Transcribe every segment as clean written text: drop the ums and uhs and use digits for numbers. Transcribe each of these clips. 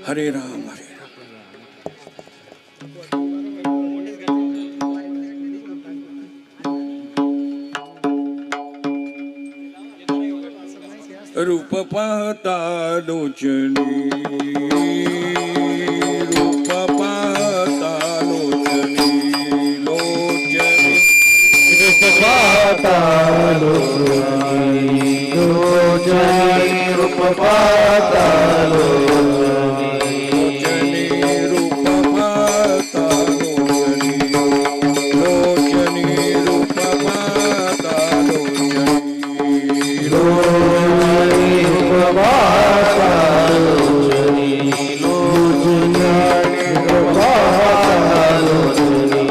हरे राम हरे राम। रूप पाहता लोचनी, रूप पाहता लोचनी, लोचनी रूप पाहता लोचनी, लोचनी रूप पाहता लोचनी, लोचनी रूप पाहता लोचनी, लोचनी रूप पाहता लोचनी, लोचनी रूप पाहता लोचनी, लोचनी रूप पाहता लोचनी।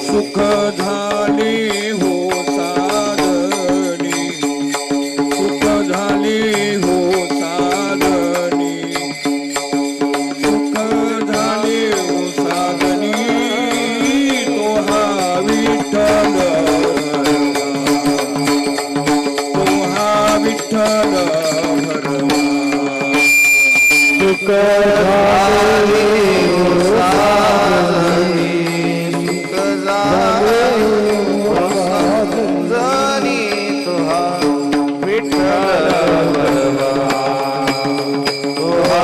सुख झाले हो साधनी, सुख झाले हो साधनी, सुख झाले हो साधनी, तो हा विठ्ठल भरवा, तो हा विठ्ठल भरवा। सुख झाले हो साधनी, सुख झाले हो साधनी, तुहा विठ्ठल भरवा, तुहा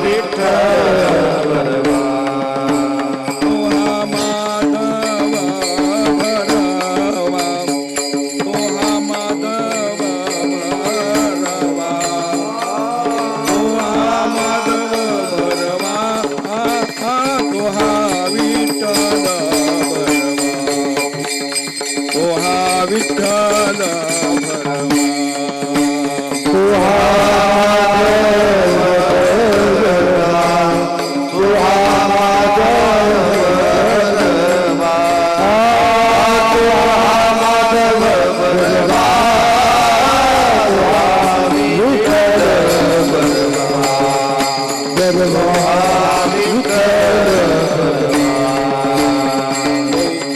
विठ्ठल भरवा। तो हा माधव भरवा, तो हा माधव भरवा, तो हा माधव भरवा, तो हा विठ्ठल भरवा, तो हा विठ्ठल भरवा। तुहा तुहा माधव भरवा, तुहा माधव भरवा, तुहा विठ्ठल भरवा, भरवा विठ्ठल भरवा।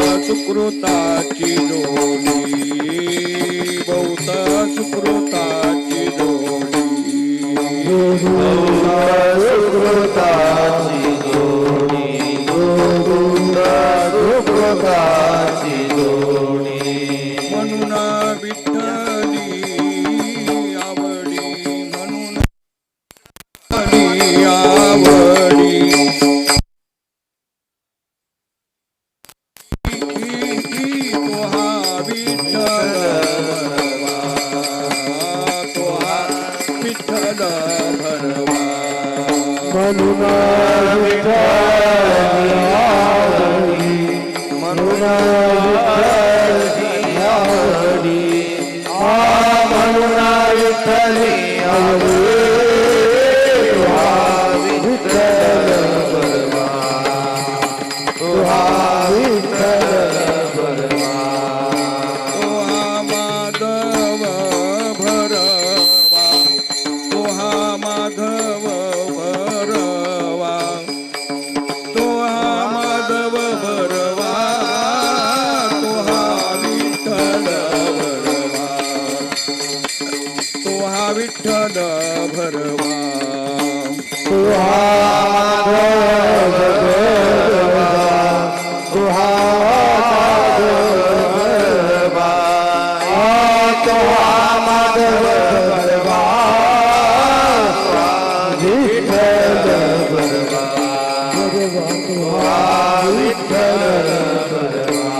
बहुत सुकृताची जोडी, बहुत सुकृताची जोडी, सुकृताची जोडी, सुकृताची जोडी। म्हणून विठ्ठली आवडी, म्हणून आवडी, तो हा विठ्ठल भरवा, तो हा विठ्ठल भरवा। म्हणून विठ्ठली आवडी, म्हणून विठ्ठली आवडी, म्हणून विठ्ठली आवडी, तुहा विठ्ठल भरवा, तुहा विठ्ठल भरवा। तो हा माधव भरवा, तो हा माधव भरवा, तो हा माधव भरवा, तो हा विठ्ठल भरवा, तो हा विठ्ठल भरवा। तुहा माधव भरवा, तुहा माधव भरवा, तुहा माधव भरवा, तुहा विठ्ठल भरवा, तुहा विठ्ठल भरवा।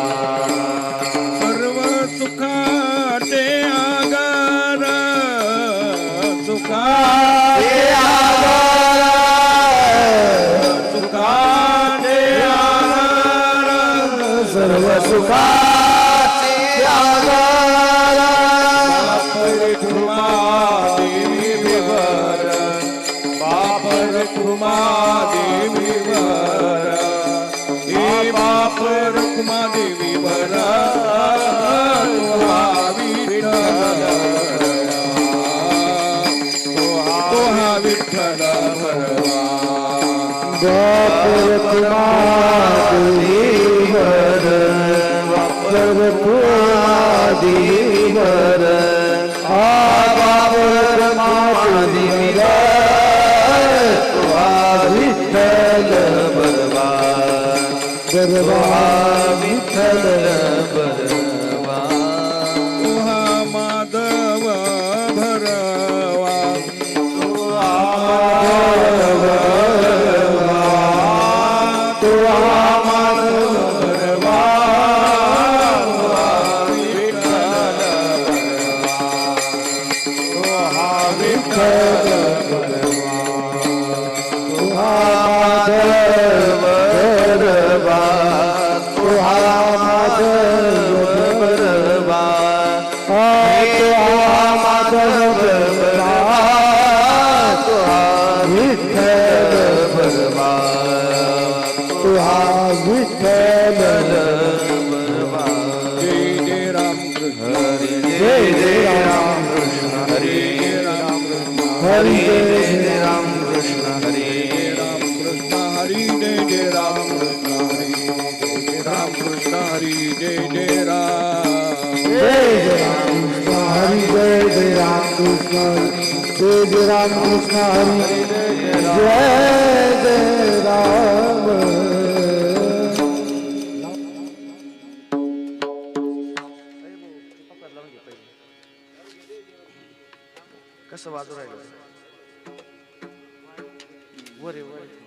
सर्व सुखाचे आगार, सुखा हे आगार तुमादीवर वापर तुमादीवर वापर तुमादीवर तुहा विठ्ठल बरवा विठ्ठल बरवा तुहा माधव भरवा हरे जय राम कृष्ण हरे राम कृष्ण हरि जय जय राम कृष्ण हरि राम कृष्ण हरि जय जय राम हरि जय जय राम कृष्ण जय जय राम कृष्ण हरि जय जय राम कसं वाजू राहिलं वर आहे, वर आहे.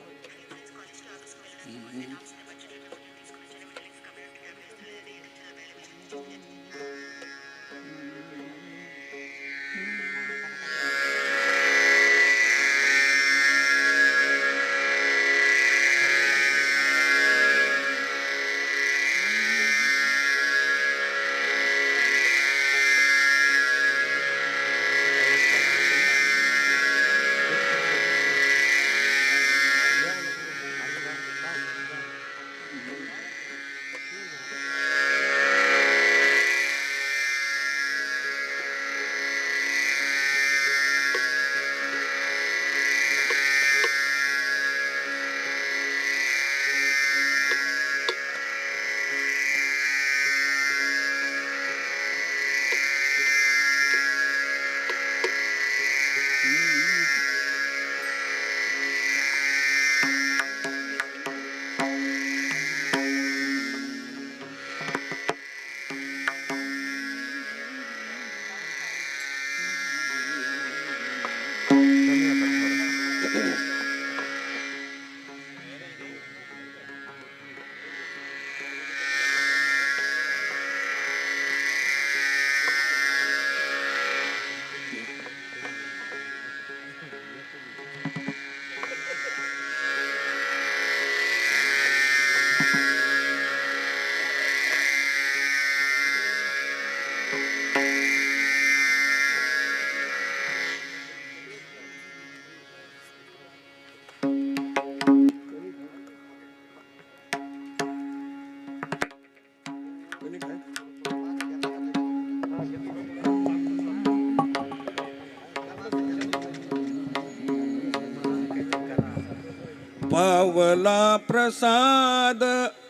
पावला प्रसाद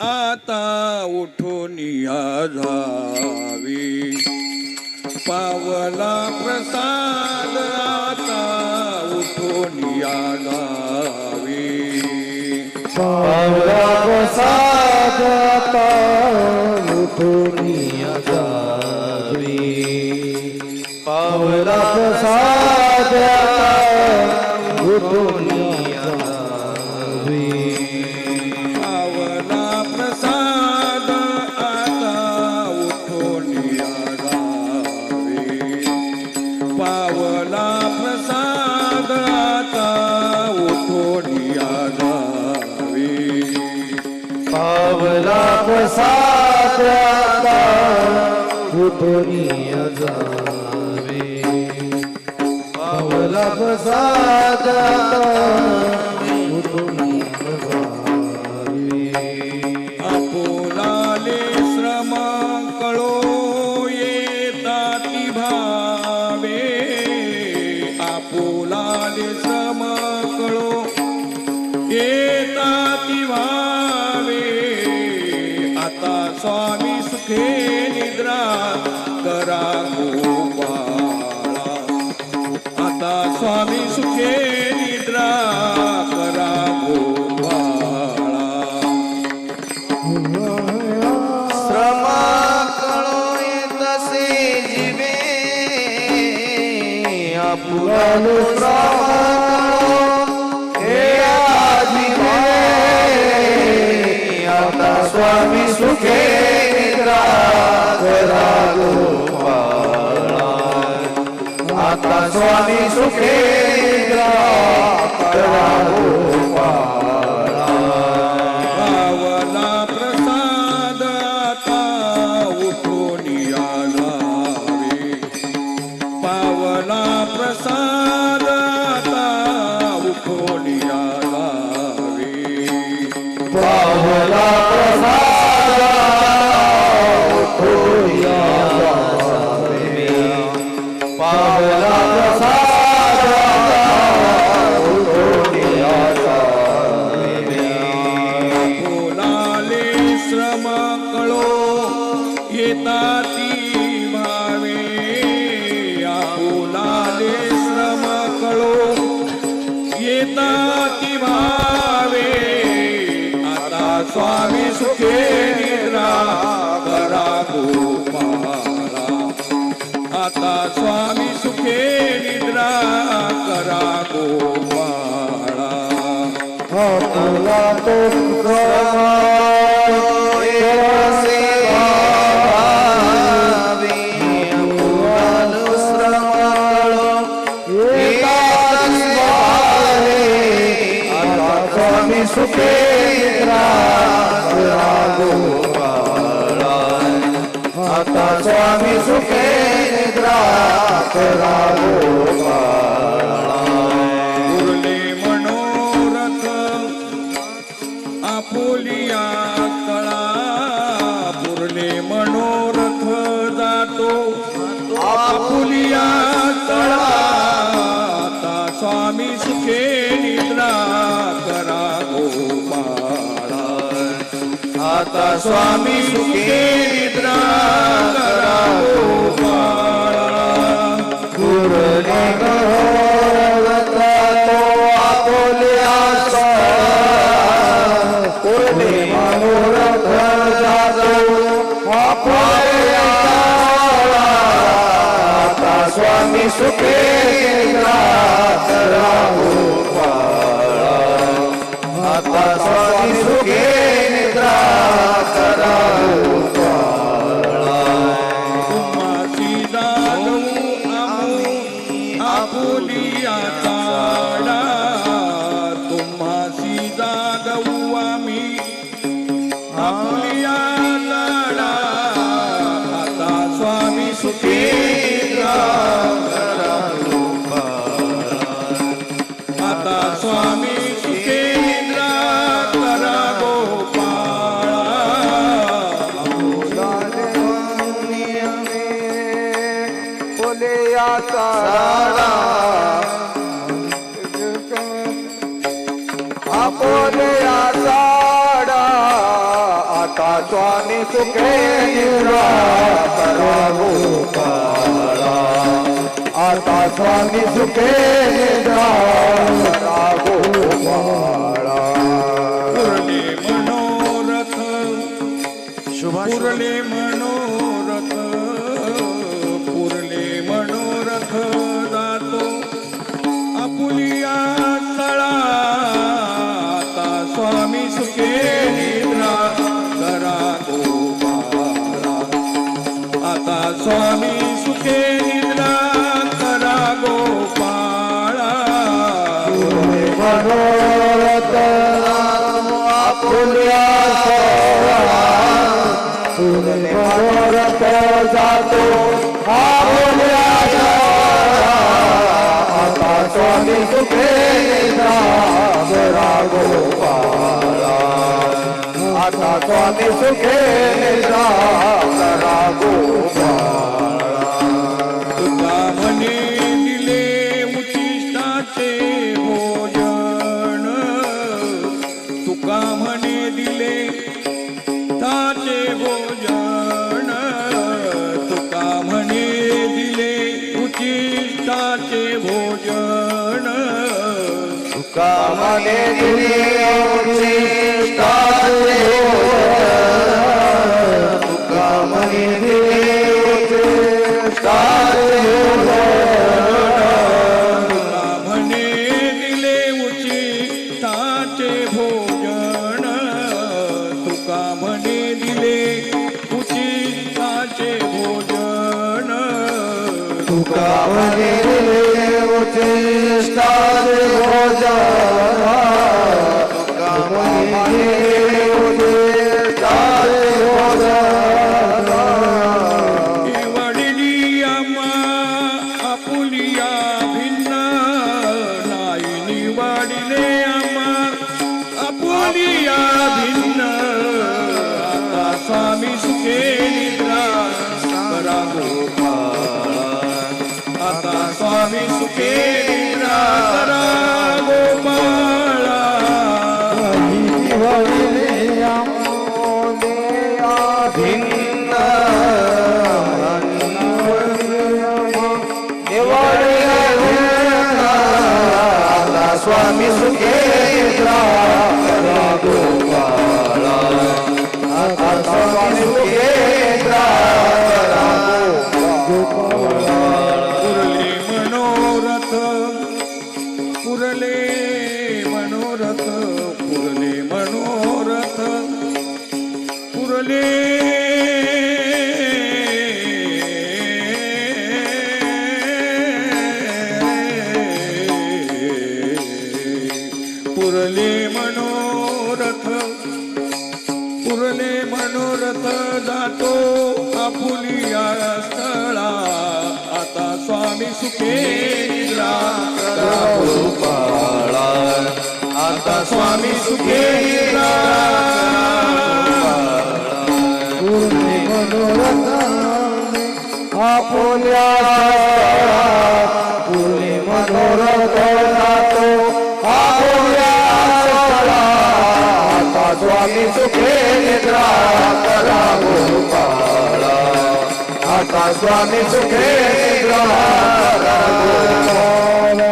आता उठून या जावी पावला प्रसाद आता उठून या जावी पावला प्रसाद आता उठून या जावी पावला प्रसाद आता उठून या जावी पावला प्रसाद आता उठून या जावी पावला प्रसाद आता उठून या जावी पावला प्रसाद आता उठून या जावे पावला प्रसाद आता उठून या जावे आपुलाले श्रम कळो येताती भावे आपुलाले श्रम कळो येताती भावे आता स्वामी सुखे निद्रा करा गोपाळा आता स्वामी सुखे निद्रा करा गोपाळा पावला प्रसाद आता उठून आला रे पावला प्रसाद आता उठून आला रे पावला प्रसाद उठून आला रे पावला प्रसाद उठून आला रे बोलाले श्रम कळो येताती भावे बोलाले श्रम कळो येताती भावे आता स्वामी सुखे निद्रा करा गोपाळा आता स्वामी सुखे निद्रा करा गोपाळा तुला तो स्वामी सुखे आता स्वामी सुखे निद्रा करा उरले मनोरथ आपुलिया तळा पुरले मनोरथ जातो आपुलिया तळा आता स्वामी सुखे निद्रा करा गोपाळा आता स्वामी सुखे निद्रा करा गोपाळा पूर्णे गौरवता तो आपोल्या पूर्णे मनोरथ जातो आपोल्या आता स्वामी सुखे निद्रा करा गोपाळा आता स्वामी सुखे निद्रा करा गोपाळा तुम्हासी जागू आपुलिया ताडा तुम्हासी जागू आम्ही आपुलिया ताडा आता स्वामी सुखे निद्रा करा गोपाळा आता स्वामी सुखे निद्रा करा गोपाळा आपोल्या साडा आता स्वामी सुखे निद्रा करा गोपाळा आता स्वामी सुखे निद्रा करा गोपाळा पुरले मनोरथ पुरले मनोरथ पुरले मनोरथ जातो आपुलिया तळा आता स्वामी सुखे निद्रा करा गोपाळा आता स्वामी सुखे निद्रा करा गोपाळा मनोरथ आपुल्या पूर्णे मनोरथ जातो आपुल्या आता स्वामी सुखे निद्रा करा गोपाळा आता स्वामी सुखे निद्रा करा गोपाळा तुका म्हणे दिले उचिष्टाचे भोजन तुका म्हणे दिले ताचे भोजन तुका म्हणे दिले उचिष्टाचे भोजन तुका म्हणे दिले उचिष्टाचे भोजन तुका म्हणे दिले उचिष्टाचे भोजन तुका म्हणे उचिष्टा भोजना तुका म्हणे उचिष्टा भोजना वडिली आम्हा आपुलिया भिन्न नाही निवाडिले आम्हा आपुलिया भिन्न आता स्वामी सुखे निद्रा करा गोपाळा आता स्वामी सुखे निद्रा करा गोपाळा वडिले आमोदे भिन्न स्वामी सुखे करा गोपाळा आता स्वामी सुखे करा गोपाळा पुरले मनोरथ पुरले मनोरथ पुरले मनोरथ पुरले पुरले मनोरथ पुरले मनोरथ जातो आपुलिया स्थळा आता स्वामी सुखे निद्रा करा गोपाळा आता स्वामी सुखे निद्रा पूर्णे मनोरथ आपुल्या पूर्णे मनोरथ जातो आपुल्या आता स्वामी सुखे निद्रा करा गोपाळा आता स्वामी सुखे निद्रा करा गोपाळा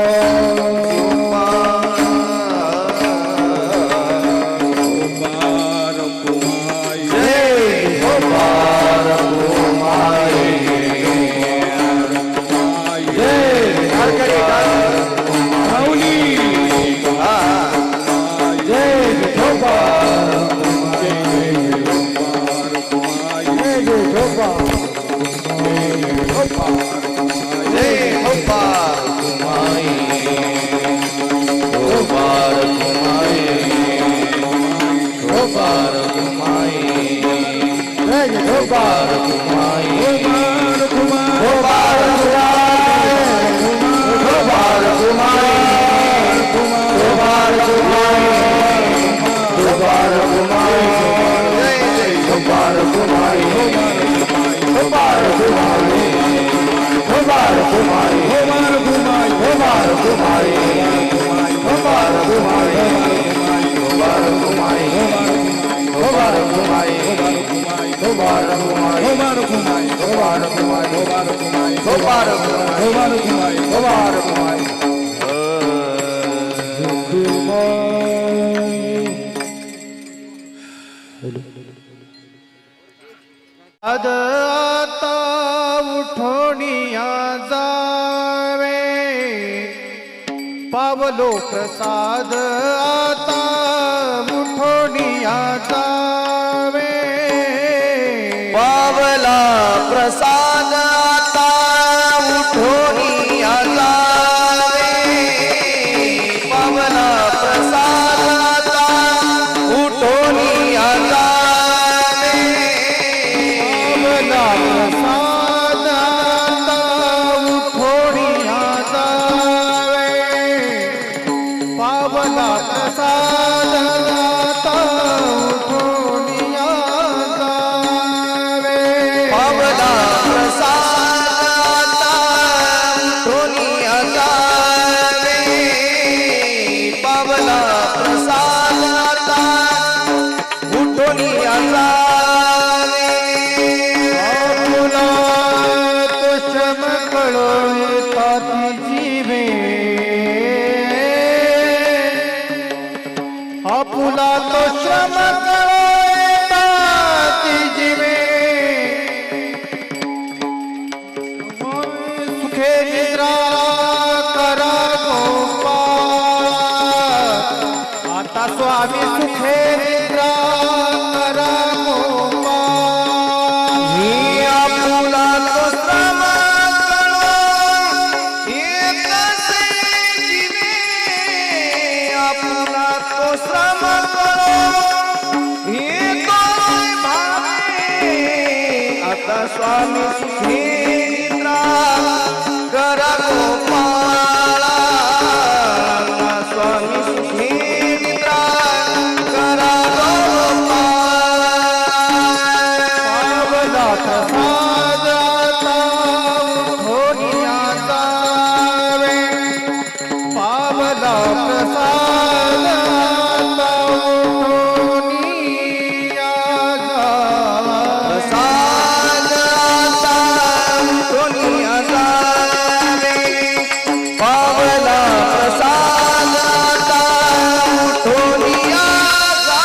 गोपाळ कुमाई गोपाळ कुमाई माऊली जय गोपाळ जय गोपाळ आता उठोनिया जावे पावलो प्रसाद आता उठोनिया जावे पावला प्रसाद आता उठोनिया जावे पावला प्रसाद आता उठोनिया जावे पावला प्रसाद आता उठोनिया जावे पावला प्रसाद आता स्वामी सुखी निद्रा करा गोपाळा आता स्वामी सुखी निद्रा करा गोपाळा पावला प्रसादाचा धोनियाचा वे पावला प्रसादाचा धोनियाचा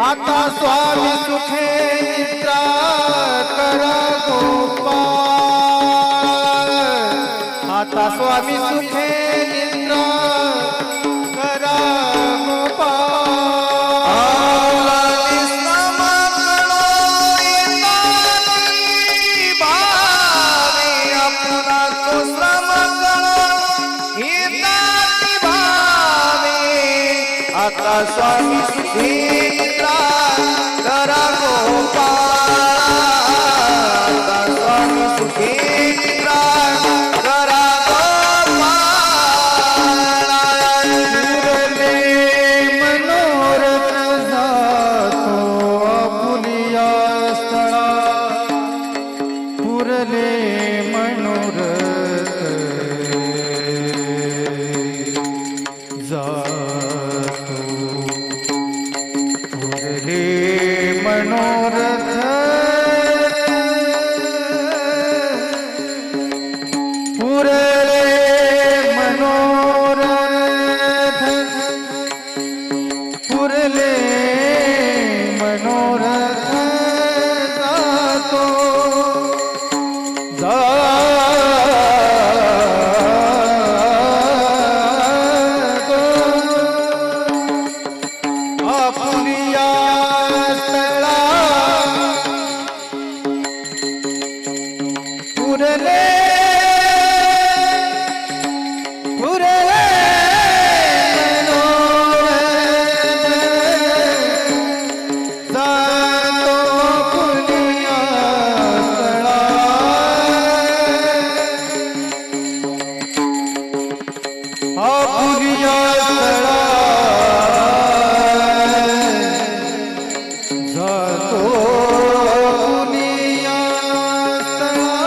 आता स्वामी सुखे निद्रा करा गोपाळ आता स्वामी सुखे निद्रा करा आता स्वामी सुखी निद्रा करा गोपाळा आता स्वामी सुखी निद्रा करा गोपाळा पुरले मनोरथ जातो आपुलिया स्थळा पुरले मनोरथ जातो पुरले मनोरथ पुरले मनोरथ पुरले मनोरथ जातो आपुलिया स्थळा पुरले पुरले मनोरथ जातो आपुलिया स्थळा आपुलिया स्थळा जातो आपुलिया स्थळा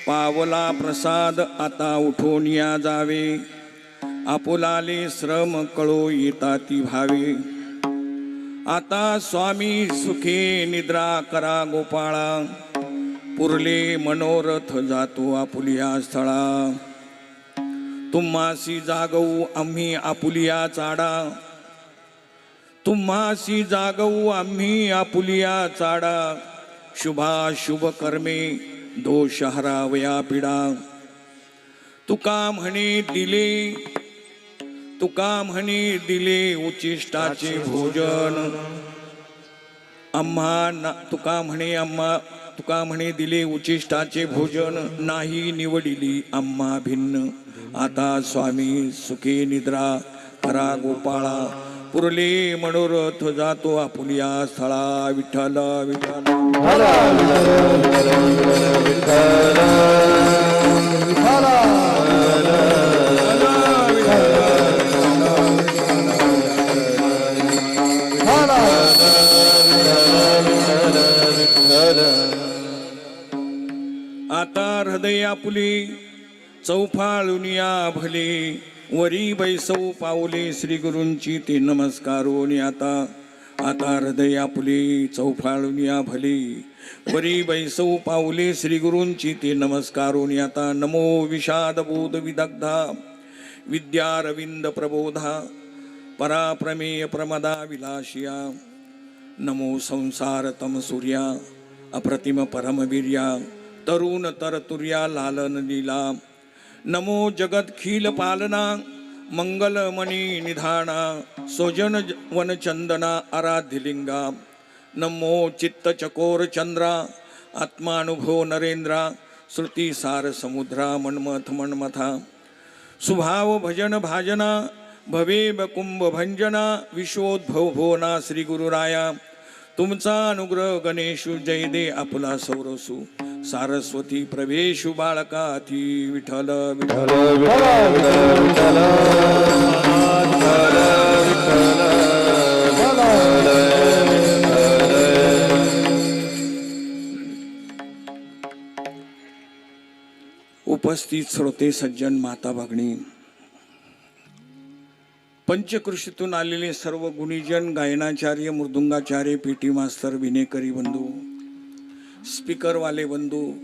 पावला प्रसाद आता उठून या जावे, आपुलाले श्रम कळो येता ती भावे. आता स्वामी सुखे निद्रा करा गोपाळा, पुरले मनोरथ जातो आपुलिया स्थळा. तुम्हासी जागवू आम्ही आपुलिया चाडा, तुम्हासी जागवू आम्ही आपुलिया चाडा. शुभाशुभ कर्मे दोष हरावया पिडा. तुका म्हणे दिले उचिष्टाचे भोजन. तुका म्हणे दिले उचिष्टाचे भोजन. नाही निवडिली आम्हा भिन्न. आता स्वामी सुखे निद्रा करा गोपाळा, पुरले मनोरथ जातो आपुलिया स्थळा. विठ्ठल विठ्ठल आता हृदय आपुले चौफाळुनिया भले. वरी बैसव पावले श्री गुरूंची ते नमस्कारोनी. आता हृदय आपुले चौफाळुनिया भले. वरी बैसव पावले श्री गुरूंची ते नमस्कारोनी. आता नमो विषाद बोध विदग्धा विद्यारविंद प्रबोधा. पराप्रमेय प्रमदा विलाशिया. नमो संसार तम सूर्या अप्रतिम परमवीर्या. तरुण तरतुर्या लालन लीला. नमो जगत खील पालना मंगलमणि निधाना. सोजन वनचंदना आराध्यलिंगा. नमो चित्त चकोर चंद्रा आत्मानुभव नरेंद्रा. श्रुती सार समुद्रा मन्मथ मन्मथा. सुभाव भजन भाजना भवेब कुंभ भंजना. विश्वोद्भव भोना श्री गुरुराया. तुमचा अनुग्रह गणेशु जय दे आपुला सौरसु. सारस्वती प्रवेशु बाळकाती. विठ्ठल विठ्ठल विठ्ठल उपस्थित श्रोते सज्जन माता भगिनी, पंचकृषीतून आलेले सर्व गुणीजन, गायनाचार्य, मृदुंगाचार्य, पेटी मास्तर, विनेकरी बंधू, स्पीकरवाले बंधू,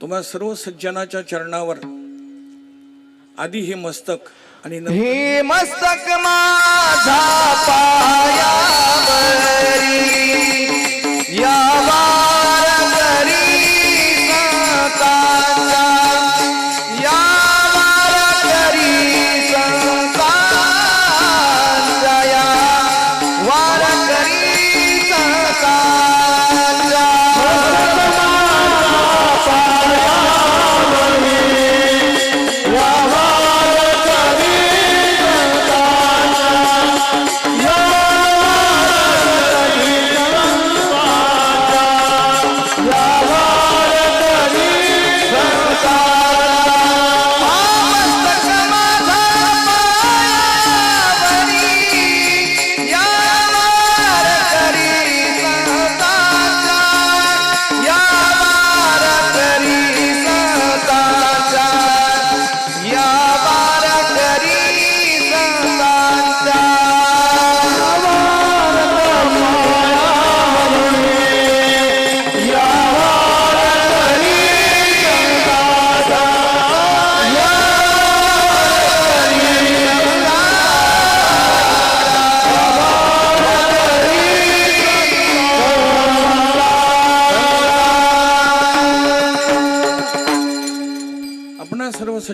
तुम्हा सर्व सज्जनाच्या चरणावर आधी हे मस्तक आणि हे मस्तक माझा पायावरी या वारकरी संतांच्या, या वारकरी संतांच्या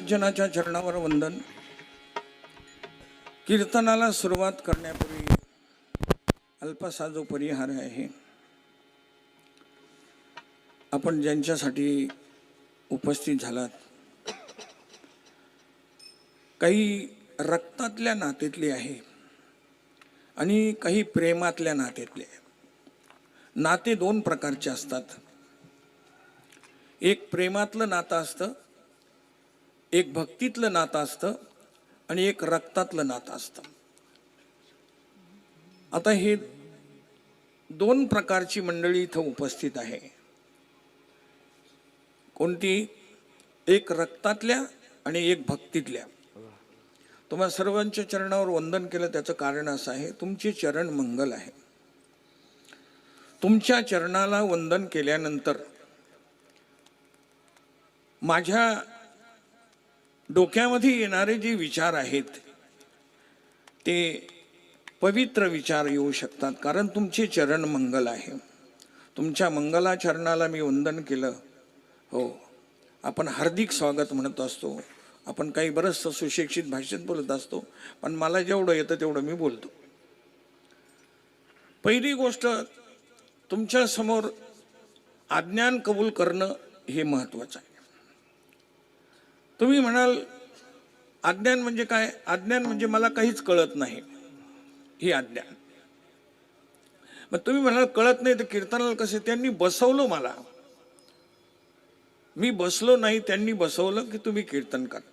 सज्जनाच्या चरणावर वंदन. कीर्तनाला सुरुवात करण्यापूर्वी अल्पसा जो परिहार आहे, आपण ज्यांच्यासाठी उपस्थित झालात, काही रक्तातल्या नात्यातली आहे आणि काही प्रेमातल्या नात्यातले. नाते दोन प्रकारचे असतात. एक प्रेमातलं नातं असतं, एक भक्तीतलं नातं असतं आणि एक रक्तातलं नातं असतं. आता हे दोन प्रकारची मंडळी इथं उपस्थित आहे. कोणती? एक रक्तातल्या आणि एक भक्तीतल्या. तुम्हा सर्वांच्या चरणावर वंदन केलं त्याचं कारण असं आहे, तुमचे चरण मंगल आहे. तुमच्या चरणाला वंदन केल्यानंतर माझ्या डोक्यामध्ये येणारे जे विचार आहेत ते पवित्र विचार येऊ शकतात, कारण तुमचे चरण मंगल आहे. तुमच्या मंगलाचरणाला मी वंदन केलं. हो, आपण हार्दिक स्वागत म्हणत असतो, आपण काही बरंचसं सुशिक्षित भाषेत बोलत असतो, पण मला जेवढं येतं तेवढं मी बोलतो. पहिली गोष्ट, तुमच्या समोर आज्ञान कबूल करणं हे महत्त्वाचं आहे. तुम्ही म्हणाल आज्ञान म्हणजे काय? आज्ञान म्हणजे मला काहीच कळत नाही, ही आज्ञा. मग तुम्ही म्हणाल कळत नाही तर कीर्तनाला कसे? त्यांनी बसवलं मला, मी बसलो नाही, त्यांनी बसवलं की तुम्ही कीर्तन करा.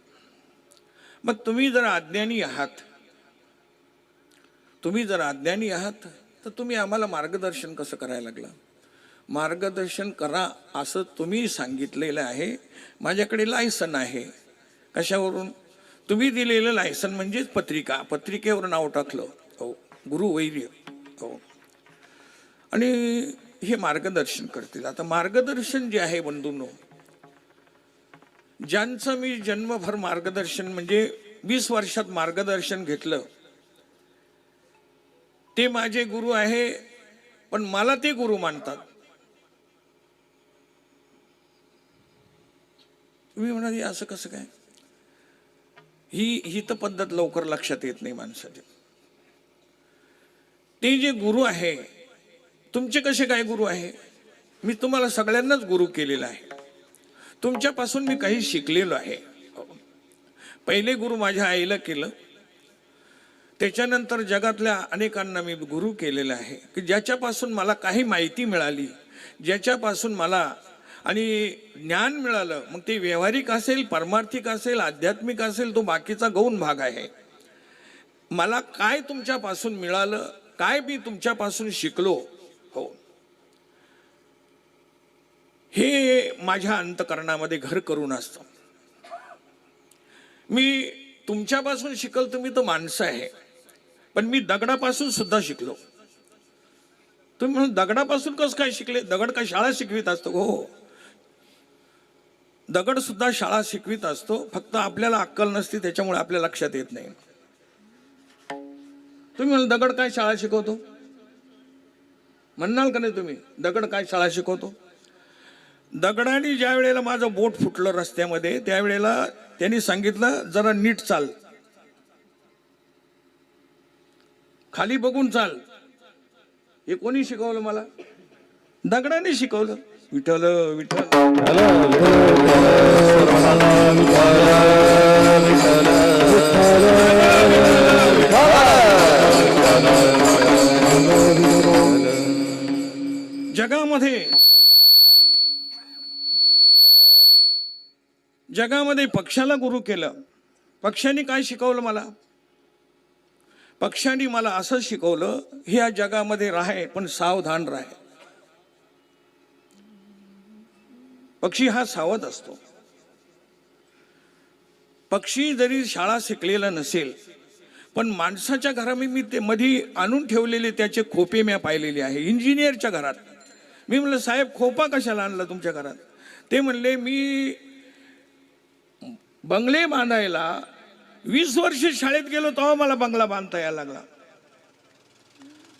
मग तुम्ही जर आज्ञानी आहात, तर तुम्ही आम्हाला मार्गदर्शन कसं करायला लागलं? मार्गदर्शन करा असं तुम्ही सांगितलेलं आहे. माझ्याकडे लायसन आहे. कशावरून? तुम्ही दिलेलं लायसन म्हणजेच पत्रिका, पत्रिकेवर नाव टाकलं. हो, गुरुवैर्य. हो, आणि हे मार्गदर्शन करतील. आता मार्गदर्शन जे आहे बंधूंनो, ज्यांचं मी जन्मभर मार्गदर्शन म्हणजे 20 वर्षात मार्गदर्शन घेतलं, ते माझे गुरु आहे, पण मला ते गुरु मानतात. तुम्ही म्हणाले असं कसं काय? ही तर पद्धत लवकर लक्षात येत नाही माणसाच्या. ते जे गुरु आहे, तुमचे कसे काय गुरु आहे? मी तुम्हाला सगळ्यांनाच गुरु केलेला आहे. तुमच्यापासून मी काही शिकलेलो आहे. पहिले गुरु माझ्या आईला केलं, त्याच्यानंतर जगातल्या अनेकांना मी गुरु केलेलं आहे, की ज्याच्यापासून मला काही माहिती मिळाली, ज्याच्यापासून मला आणि ज्ञान मिळालं, मग ते व्यावहारिक असेल, परमार्थिक असेल, आध्यात्मिक असेल, तो बाकीचा गौण भाग आहे. मला काय तुमच्यापासून मिळालं, काय मी तुमच्यापासून शिकलो, हो, हे माझ्या अंतकरणामध्ये घर करून असतं. मी तुमच्यापासून शिकल, तुम्ही तर माणसं आहे, पण मी दगडापासून सुद्धा शिकलो. तुम्ही म्हणून दगडापासून कसं काय शिकले? दगड काय शाळा शिकवित असतो? हो, दगड सुद्धा शाळा शिकवित असतो, फक्त आपल्याला अक्कल नसते, त्याच्यामुळे आपल्या लक्षात येत नाही. तुम्ही म्हणाल दगड काय शाळा शिकवतो? म्हणाल का नाही तुम्ही? दगड काय शाळा शिकवतो? दगडाने ज्या वेळेला माझं बोट फुटलं रस्त्यामध्ये, त्यावेळेला त्यांनी सांगितलं जरा नीट चाल, खाली बघून चाल. हे कोणी शिकवलं मला? दगडाने शिकवलं. विठ्ठल विठ्ठल जगामध्ये पक्षाला गुरु केलं. पक्षाने काय शिकवलं मला? पक्षाने मला असं शिकवलं, ह्या जगामध्ये राहाय पण सावधान राहाय. पक्षी हा सावध असतो. पक्षी जरी शाळा शिकलेला नसेल, पण माणसाच्या घरामध्ये मी ते मध्ये आणून ठेवलेले त्याचे खोपे मी पाहिलेले आहे. इंजिनियरच्या घरात मी म्हणलं साहेब खोपा कशाला आणला तुमच्या घरात? ते म्हणले मी बंगले बांधायला 20 वर्ष शाळेत गेलो तेव्हा मला बंगला बांधता यायला लागला.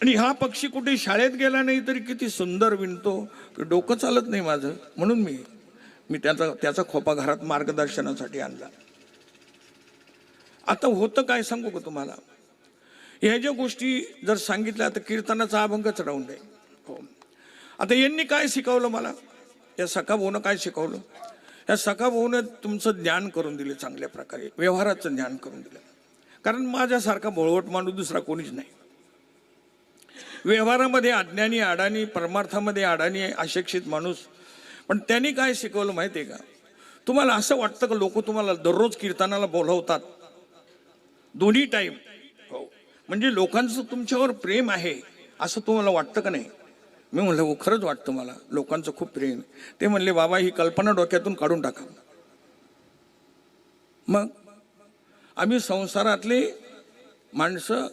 आणि हा पक्षी कुठे शाळेत गेला नाही तरी किती सुंदर विणतो, डोकं चालत नाही माझं, म्हणून मी त्याचा खोपा घरात मार्गदर्शनासाठी आणला. आता होतं काय सांगू का तुम्हाला, ह्या ज्या गोष्टी जर सांगितल्या तर कीर्तनाचा अभंगच राहून जाईल. हो, आता यांनी काय शिकवलं मला, या सखाभाऊनं काय शिकवलं, या सखाभाऊनं तुमचं ज्ञान करून दिले, चांगल्या प्रकारे व्यवहाराचं ज्ञान करून दिलं. कारण माझ्यासारखा भोळवट माणूस दुसरा कोणीच नाही. व्यवहारामध्ये अज्ञानी अडाणी, परमार्थामध्ये अडाणी, अशिक्षित माणूस. पण त्यांनी काय शिकवलं माहिती आहे का, तुम्हाला असं वाटतं का लोक तुम्हाला दररोज कीर्तनाला बोलवतात दोन्ही टाईम, हो, म्हणजे लोकांचं तुमच्यावर प्रेम आहे असं तुम्हाला वाटतं का नाही? मी म्हणलं हो, खरंच वाटतं मला, लोकांचं खूप प्रेम. ते म्हणले बाबा ही कल्पना डोक्यातून काढून टाका. मग आम्ही संसारातले माणसं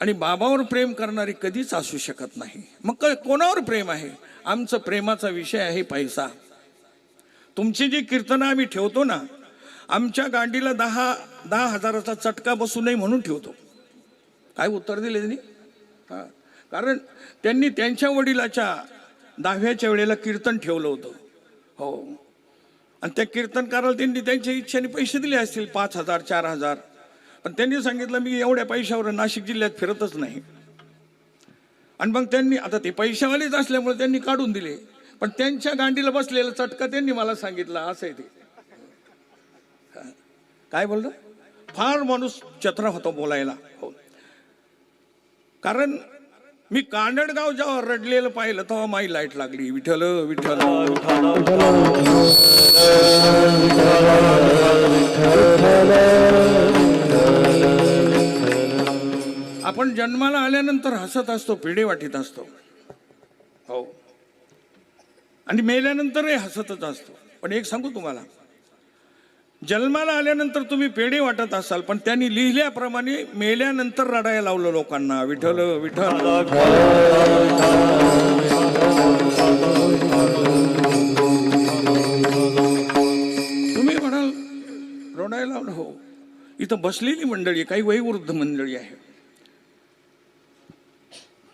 आणि बाबावर प्रेम करणारी कधीच असू शकत नाही. मग कोणावर प्रेम आहे? आमचं प्रेमाचा विषय आहे पैसा. तुमची जी कीर्तनं आम्ही ठेवतो ना, आमच्या गांडीला 10,000चा चटका बसू नये म्हणून ठेवतो. काय उत्तर दिले त्यांनी? हां, कारण त्यांनी त्यांच्या वडिलाच्या 10व्याच्या वेळेला कीर्तन ठेवलं होतं. हो, आणि त्या कीर्तनकाराला त्यांनी त्यांच्या इच्छेने पैसे दिले असतील 5,000 4,000. पण त्यांनी सांगितलं मी एवढ्या पैशावर नाशिक जिल्ह्यात फिरतच नाही. आणि मग त्यांनी, आता ते पैशावालेच असल्यामुळे त्यांनी काढून दिले, पण त्यांच्या गांडीला बसलेला चटका त्यांनी मला सांगितला. असं आहे ते. काय बोललं, फार माणूस चतुर होतो बोलायला. हो, कारण मी कांदडगाव जेव्हा रडलेलं पाहिलं तेव्हा माझी लाईट लागली. विठ्ठल विठ्ठल आपण जन्माला आल्यानंतर हसत असतो, पेढे वाटीत असतो. हो, आणि मेल्यानंतरही हसतच असतो. पण एक सांगू तुम्हाला, जन्माला आल्यानंतर तुम्ही पेढे वाटत असाल, पण त्यांनी लिहिल्याप्रमाणे मेल्यानंतर रडायला लावलं लोकांना. विठ्ठल विठ्ठल. तुम्ही म्हणाल रडायला लावलं, हो, इथं बसलेली मंडळी, काही वयोवृद्ध मंडळी आहे.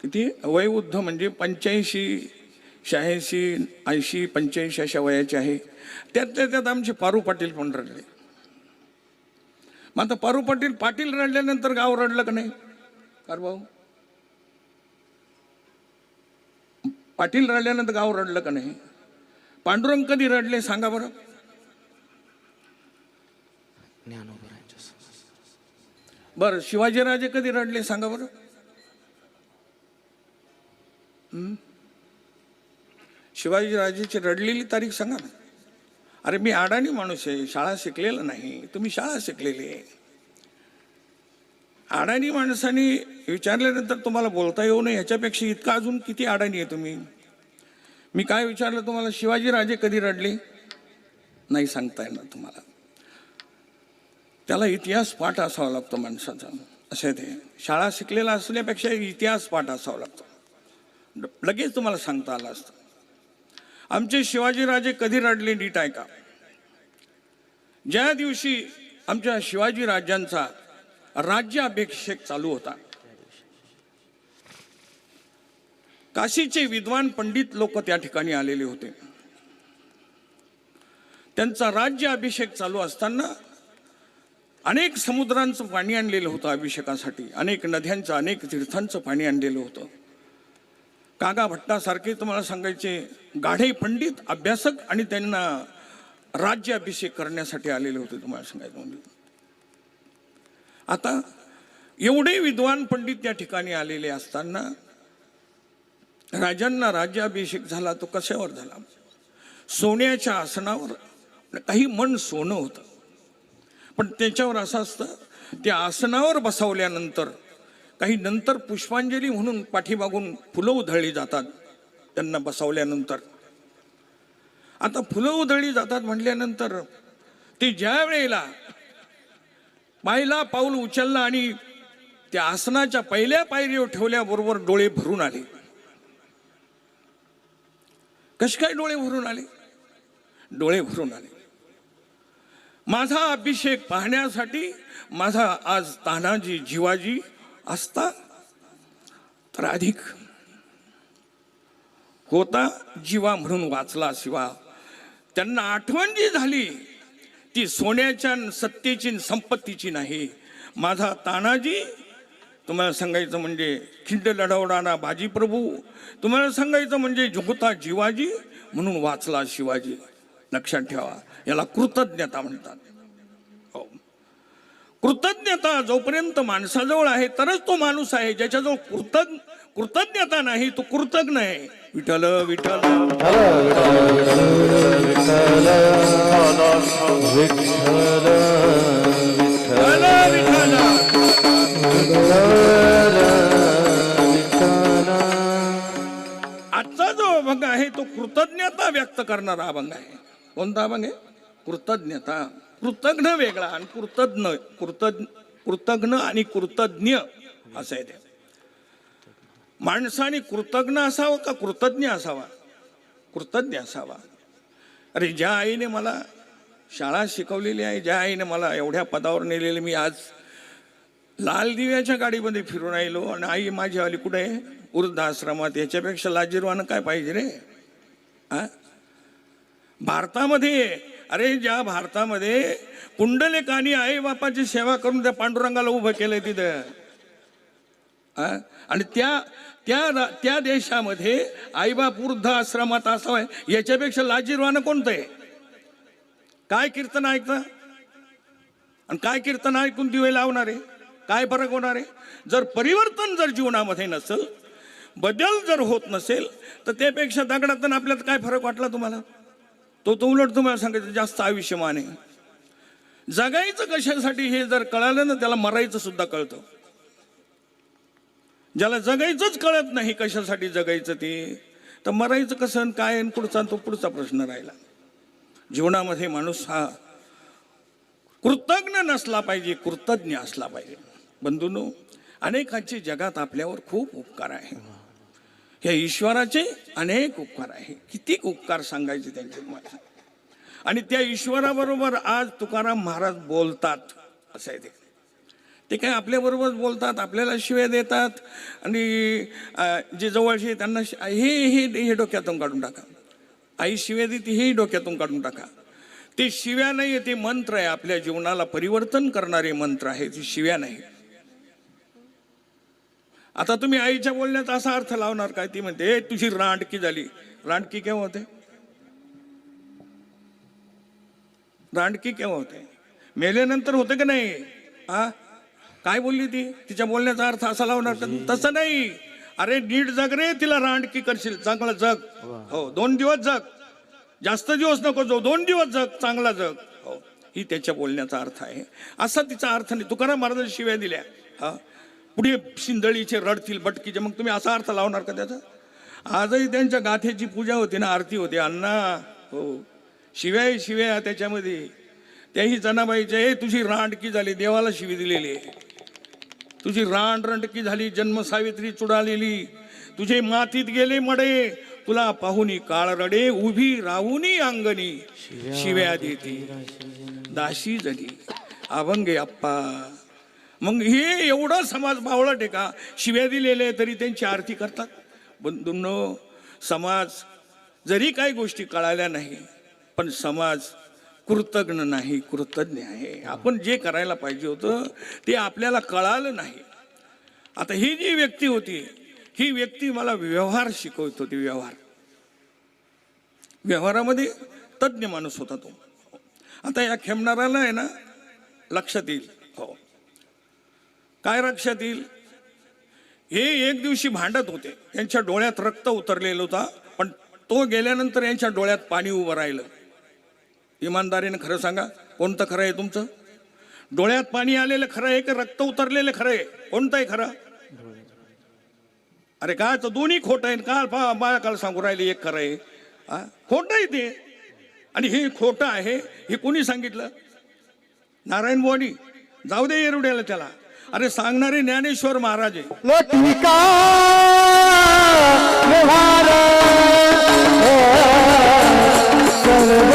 किती वयोवृद्ध म्हणजे 85, 86, 80, 85 अशा वयाचे आहे. त्यात आमचे पारू पाटील पण रडले. मग आता पारू पाटील रडल्यानंतर गाव रडलं का नाही? कार भाऊ, पाटील रडल्यानंतर गाव रडलं का नाही? पांडुरंग कधी रडले सांगा बरं? बरं, शिवाजीराजे कधी रडले सांगा बरं? शिवाजीराजेची रडलेली तारीख सांगा ना. अरे मी अडाणी माणूस आहे, शाळा शिकलेला नाही, तुम्ही शाळा शिकलेली आहे. अडाणी माणसाने विचारल्यानंतर तुम्हाला बोलता येऊ नये ह्याच्यापेक्षा इतका अजून किती अडाणी आहे तुम्ही. मी काय विचारलं तुम्हाला, शिवाजीराजे कधी रडले? नाही सांगता येणार तुम्हाला. त्याला इतिहास पाठ असावा लागतो माणसाचा. असे ते शाळा शिकलेला असण्यापेक्षा इतिहास पाठ असावा लागतो, लगेच तुम्हाला सांगता आलं असतं. आमचे शिवाजीराजे कधी रडले नीट ऐका. ज्या दिवशी आमच्या शिवाजीराजांचा राज्याभिषेक चालू होता, काशीचे विद्वान पंडित लोक त्या ठिकाणी आलेले होते. त्यांचा राज्याभिषेक चालू असताना अनेक समुद्रांचं पाणी आणलेलं होतं अभिषेकासाठी, अनेक नद्यांचं, अनेक तीर्थांचं पाणी आणलेलं होतं. कागा भट्टासारखे तुम्हाला सांगायचे गाढे पंडित अभ्यासक आणि त्यांना राज्याभिषेक करण्यासाठी आलेले होते. तुम्हाला सांगायचं म्हणजे आता एवढे विद्वान पंडित त्या ठिकाणी आलेले असताना राजांना राज्याभिषेक झाला. तो कशावर झाला? सोन्याच्या आसनावर. काही मन सोनं होतं, पण त्याच्यावर असं असतं, त्या आसनावर बसवल्यानंतर काही नंतर पुष्पांजली म्हणून पाठीमागून फुलं उधळली जातात त्यांना बसवल्यानंतर. आता फुलं उधळली जातात म्हटल्यानंतर ते ज्या वेळेला पाहिला पाऊल उचलला आणि त्या आसनाच्या पहिल्या पायरीवर ठेवल्याबरोबर डोळे भरून आले. कसे काय डोळे भरून आले? डोळे भरून आले. माझा अभिषेक पाहण्यासाठी माझा आज तानाजी जिवाजी असता तर अधिक होता, जीवा म्हणून वाचला शिवा. त्यांना आठवण जी झाली ती सोन्याच्या सत्तेची संपत्तीची नाही, माझा तानाजी, तुम्हाला सांगायचं म्हणजे खिंड लढवणारा बाजी प्रभू, तुम्हाला सांगायचं म्हणजे जुगता जिवाजी, म्हणून वाचला शिवाजी. लक्षात ठेवा, याला कृतज्ञता म्हणतात. हो, कृतज्ञता जोपर्यंत माणसाजवळ आहे तरच तो माणूस आहे. ज्याच्याजवळ कृतज्ञता नाही तो कृतज्ञ आहे. विठ्ठल विठ्ठल आजचा जो अभंग आहे तो कृतज्ञता व्यक्त करणारा अभंग आहे. कोणता अभंग आहे? कृतज्ञता. कृतज्ञ वेगळा आणि कृतज्ञ आणि कृतज्ञ असं आहे ते. माणसाने कृतज्ञ असावं का कृतज्ञ असावा? कृतज्ञ असावा. अरे, ज्या आईने मला शाळा शिकवलेली आहे, ज्या आईने मला एवढ्या पदावर नेलेले, मी आज लाल दिव्याच्या गाडीमध्ये फिरून राहिलो आणि आई माझी आली कुठे आहे? वृद्धाश्रमात. याच्यापेक्षा लाजीरवानं काय पाहिजे रे? भारतामध्ये, अरे ज्या भारतामध्ये पुंडलिकानी आई बापाची सेवा करून त्या पांडुरंगाला उभं केलंय तिथं, आणि त्या देशामध्ये आईबाप वृद्ध आश्रमात असावं, याच्यापेक्षा लाजीरवानं कोणतं आहे? काय कीर्तन ऐकतं आणि काय कीर्तन ऐकून दिवे लावणार आहे? काय फरक होणार आहे? जर परिवर्तन जर जीवनामध्ये नसेल, बदल जर होत नसेल, तर त्यापेक्षा दगडात आपल्यात काय फरक वाटला तुम्हाला? तो उलट तुम्हाला सांगायचं जास्त आयुष्यमान आहे. जगायचं कशासाठी हे जर कळालं ना, त्याला मरायचं सुद्धा कळतं. ज्याला जगायचंच कळत नाही कशासाठी जगायचं ते, तर मरायचं कसं काय तो पुढचा प्रश्न राहिला. जीवनामध्ये माणूस हा कृतज्ञ नसला पाहिजे, कृतज्ञ असला पाहिजे. बंधूंनो, अनेकांचे जगात आपल्यावर खूप उपकार आहे. या ईश्वराचे अनेक उपकार आहे. किती उपकार सांगायचे त्यांचे मला. आणि त्या ईश्वराबरोबर आज तुकाराम महाराज बोलतात. असं आहे ते काय आपल्याबरोबर बोलतात, आपल्याला शिव्या देतात, आणि जे जवळचे त्यांना हे डोक्यातून काढून टाका. आई शिव्या देते हे डोक्यातून काढून टाका. ते शिव्या नाही, ते मंत्र आहे. आपल्या जीवनाला परिवर्तन करणारे मंत्र आहे, ते शिव्या नाही. आता तुम्ही आईच्या बोलण्यात असा अर्थ लावणार काय? ती म्हणते तुझी रांडकी झाली. रांडकी केव्हा होते? रांडकी केव्हा होते? मेल्यानंतर होते का नाही? काय बोलली ती? तिच्या बोलण्याचा अर्थ असा लावणार का? तसं नाही. अरे नीट जग रे, तिला रांडकी करशील, चांगला जग. हो, 2 दिवस जग, जास्त दिवस नको जाऊ, 2 दिवस जग, चांगला जग. हो, ही त्याच्या बोलण्याचा अर्थ आहे. असा तिचा अर्थ नाही. तुकाराम महाराजांनी शिव्या दिल्या, पुढे शिंदळीचे रडतील बटकीचे, मग तुम्ही असा अर्थ लावणार का त्याचा? आजही त्यांच्या गाथेची पूजा होती ना, आरती होते अण्णा. हो, शिव्या त्याच्यामध्ये. त्याही जनाबाईच्या, हे तुझी रांडकी झाली, देवाला शिवी दिलेली आहे. तुझी रांडकी झाली, जन्म सावित्री चुडालेली. तुझे मातीत गेले मडे, तुला पाहुनी काळ रडे, उभी राहुनी अंगणी शिव्या देती दाशी जगी अभंगे अप्पा. मग हे एवढा समाज बावळट आहे का? शिव्या दिलेले तरी त्यांची आरती करतात. बंधूंनो, समाज जरी काही गोष्टी कळाल्या नाही, पण समाज कृतज्ञ नाही, कृतज्ञ आहे. आपण जे करायला पाहिजे होतं ते आपल्याला कळालं नाही. आता ही जी व्यक्ती होती, ही व्यक्ती मला व्यवहार शिकवत होती. व्यवहारामध्ये तज्ज्ञ माणूस होता तो. आता या खेमणाराला आहे ना लक्षात येईल. हो, काय लक्षात येईल? हे एक दिवशी भांडत होते, यांच्या डोळ्यात रक्त उतरलेलं होता, पण तो गेल्यानंतर यांच्या डोळ्यात पाणी उभं राहिलं. इमानदारीने खरं सांगा, कोणतं खरं आहे तुमचं? डोळ्यात पाणी आलेलं खरं आहे का रक्त उतरलेलं खरं आहे? कोणतं आहे खरं? अरे काय, तर दोन्ही खोटं आहे. काल काल सांगू राहिले एक खरं आहे. खोटं आहे ते. आणि हे खोटं आहे हे कोणी सांगितलं? नारायण बुवानी. जाऊ दे येरुड्याला त्याला. अरे सांगणारे ज्ञानेश्वर महाराज आहे. लटिका व्यवहार सर्व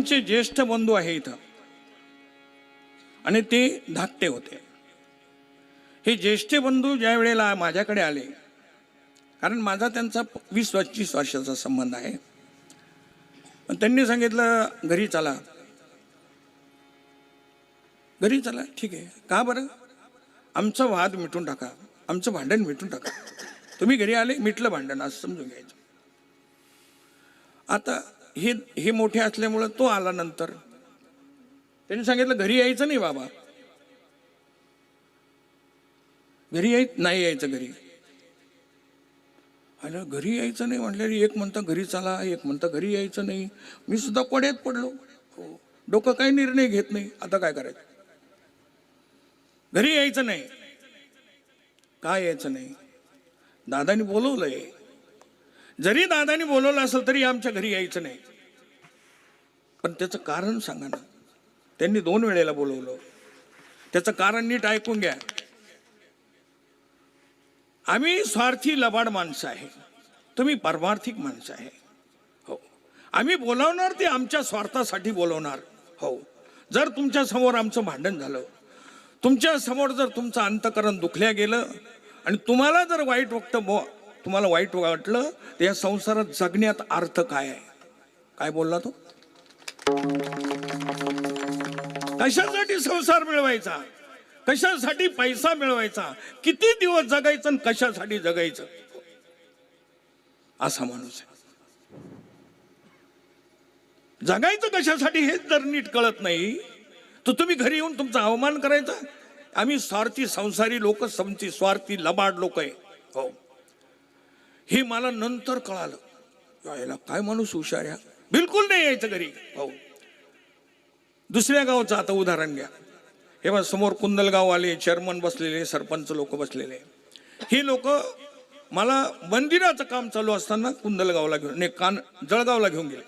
आमचे ज्येष्ठ बंधू आहे इथं आणि ते धाकटे होते. हे ज्येष्ठ बंधू ज्या वेळेला माझ्याकडे आले, कारण माझा त्यांचा 20-25 वर्षाचा संबंध आहे, त्यांनी सांगितलं घरी चला. घरी चला, ठीक आहे. का बरं? आमचा वाद मिटून टाका, आमचं भांडण मिटून टाका. तुम्ही घरी आले, मिटलं भांडण असं समजून घ्यायचं. आता हे मोठे असल्यामुळं तो आला. नंतर त्यांनी सांगितलं घरी यायचं नाही बाबा, घरी नाही यायचं. घरी आलं, घरी यायचं नाही म्हटल्यावर एक म्हणता घरी चला, एक म्हणता घरी यायचं नाही. मी सुद्धा कोड्यात पडलो. हो, डोकं काही निर्णय घेत नाही. आता काय करायचं? घरी यायचं नाही. काय यायचं नाही? दादानी बोलवलंय. जरी दादानी बोलवलं असेल तरी आमच्या घरी यायचं नाही. पण त्याचं कारण सांगा ना. त्यांनी 2 वेळेला बोलवलं. त्याचं कारण नीट ऐकून घ्या. आम्ही स्वार्थी लबाड माणसं आहे, तुम्ही परमार्थिक माणसं आहे. हो, आम्ही बोलावणार ते आमच्या स्वार्थासाठी बोलवणार. हो, जर तुमच्या समोर आमचं भांडण झालं, तुमच्या समोर जर तुमचं अंतःकरण दुखल्या गेलं आणि तुम्हाला जर तुम्हाला वाईट वाटलं, तर या संसारात जगण्यात अर्थ काय आहे? काय बोलला तो? कशासाठी संसार मिळवायचा? कशासाठी पैसा मिळवायचा? किती दिवस जगायचं आणि कशासाठी जगायचं? असा माणूस आहे. जगायचं कशासाठी हेच जर नीट कळत नाही, तर तुम्ही घरी येऊन तुमचा अवमान करायचा. आम्ही स्वार्थी संसारी लोक, समची स्वार्थी लबाड लोक आहे. हो, हे मला नंतर कळालं. यायला काय माणूस हुशार आहे. बिलकुल नाही यायचं घरी. हो, दुसऱ्या गावचं आता उदाहरण घ्या. हे बघ, समोर कुंदलगाव आले, चेअरमन बसलेले, सरपंच लोक बसलेले. ही लोक मला मंदिराचं काम चालू असताना कुंदलगावला घेऊन जळगावला घेऊन गेले.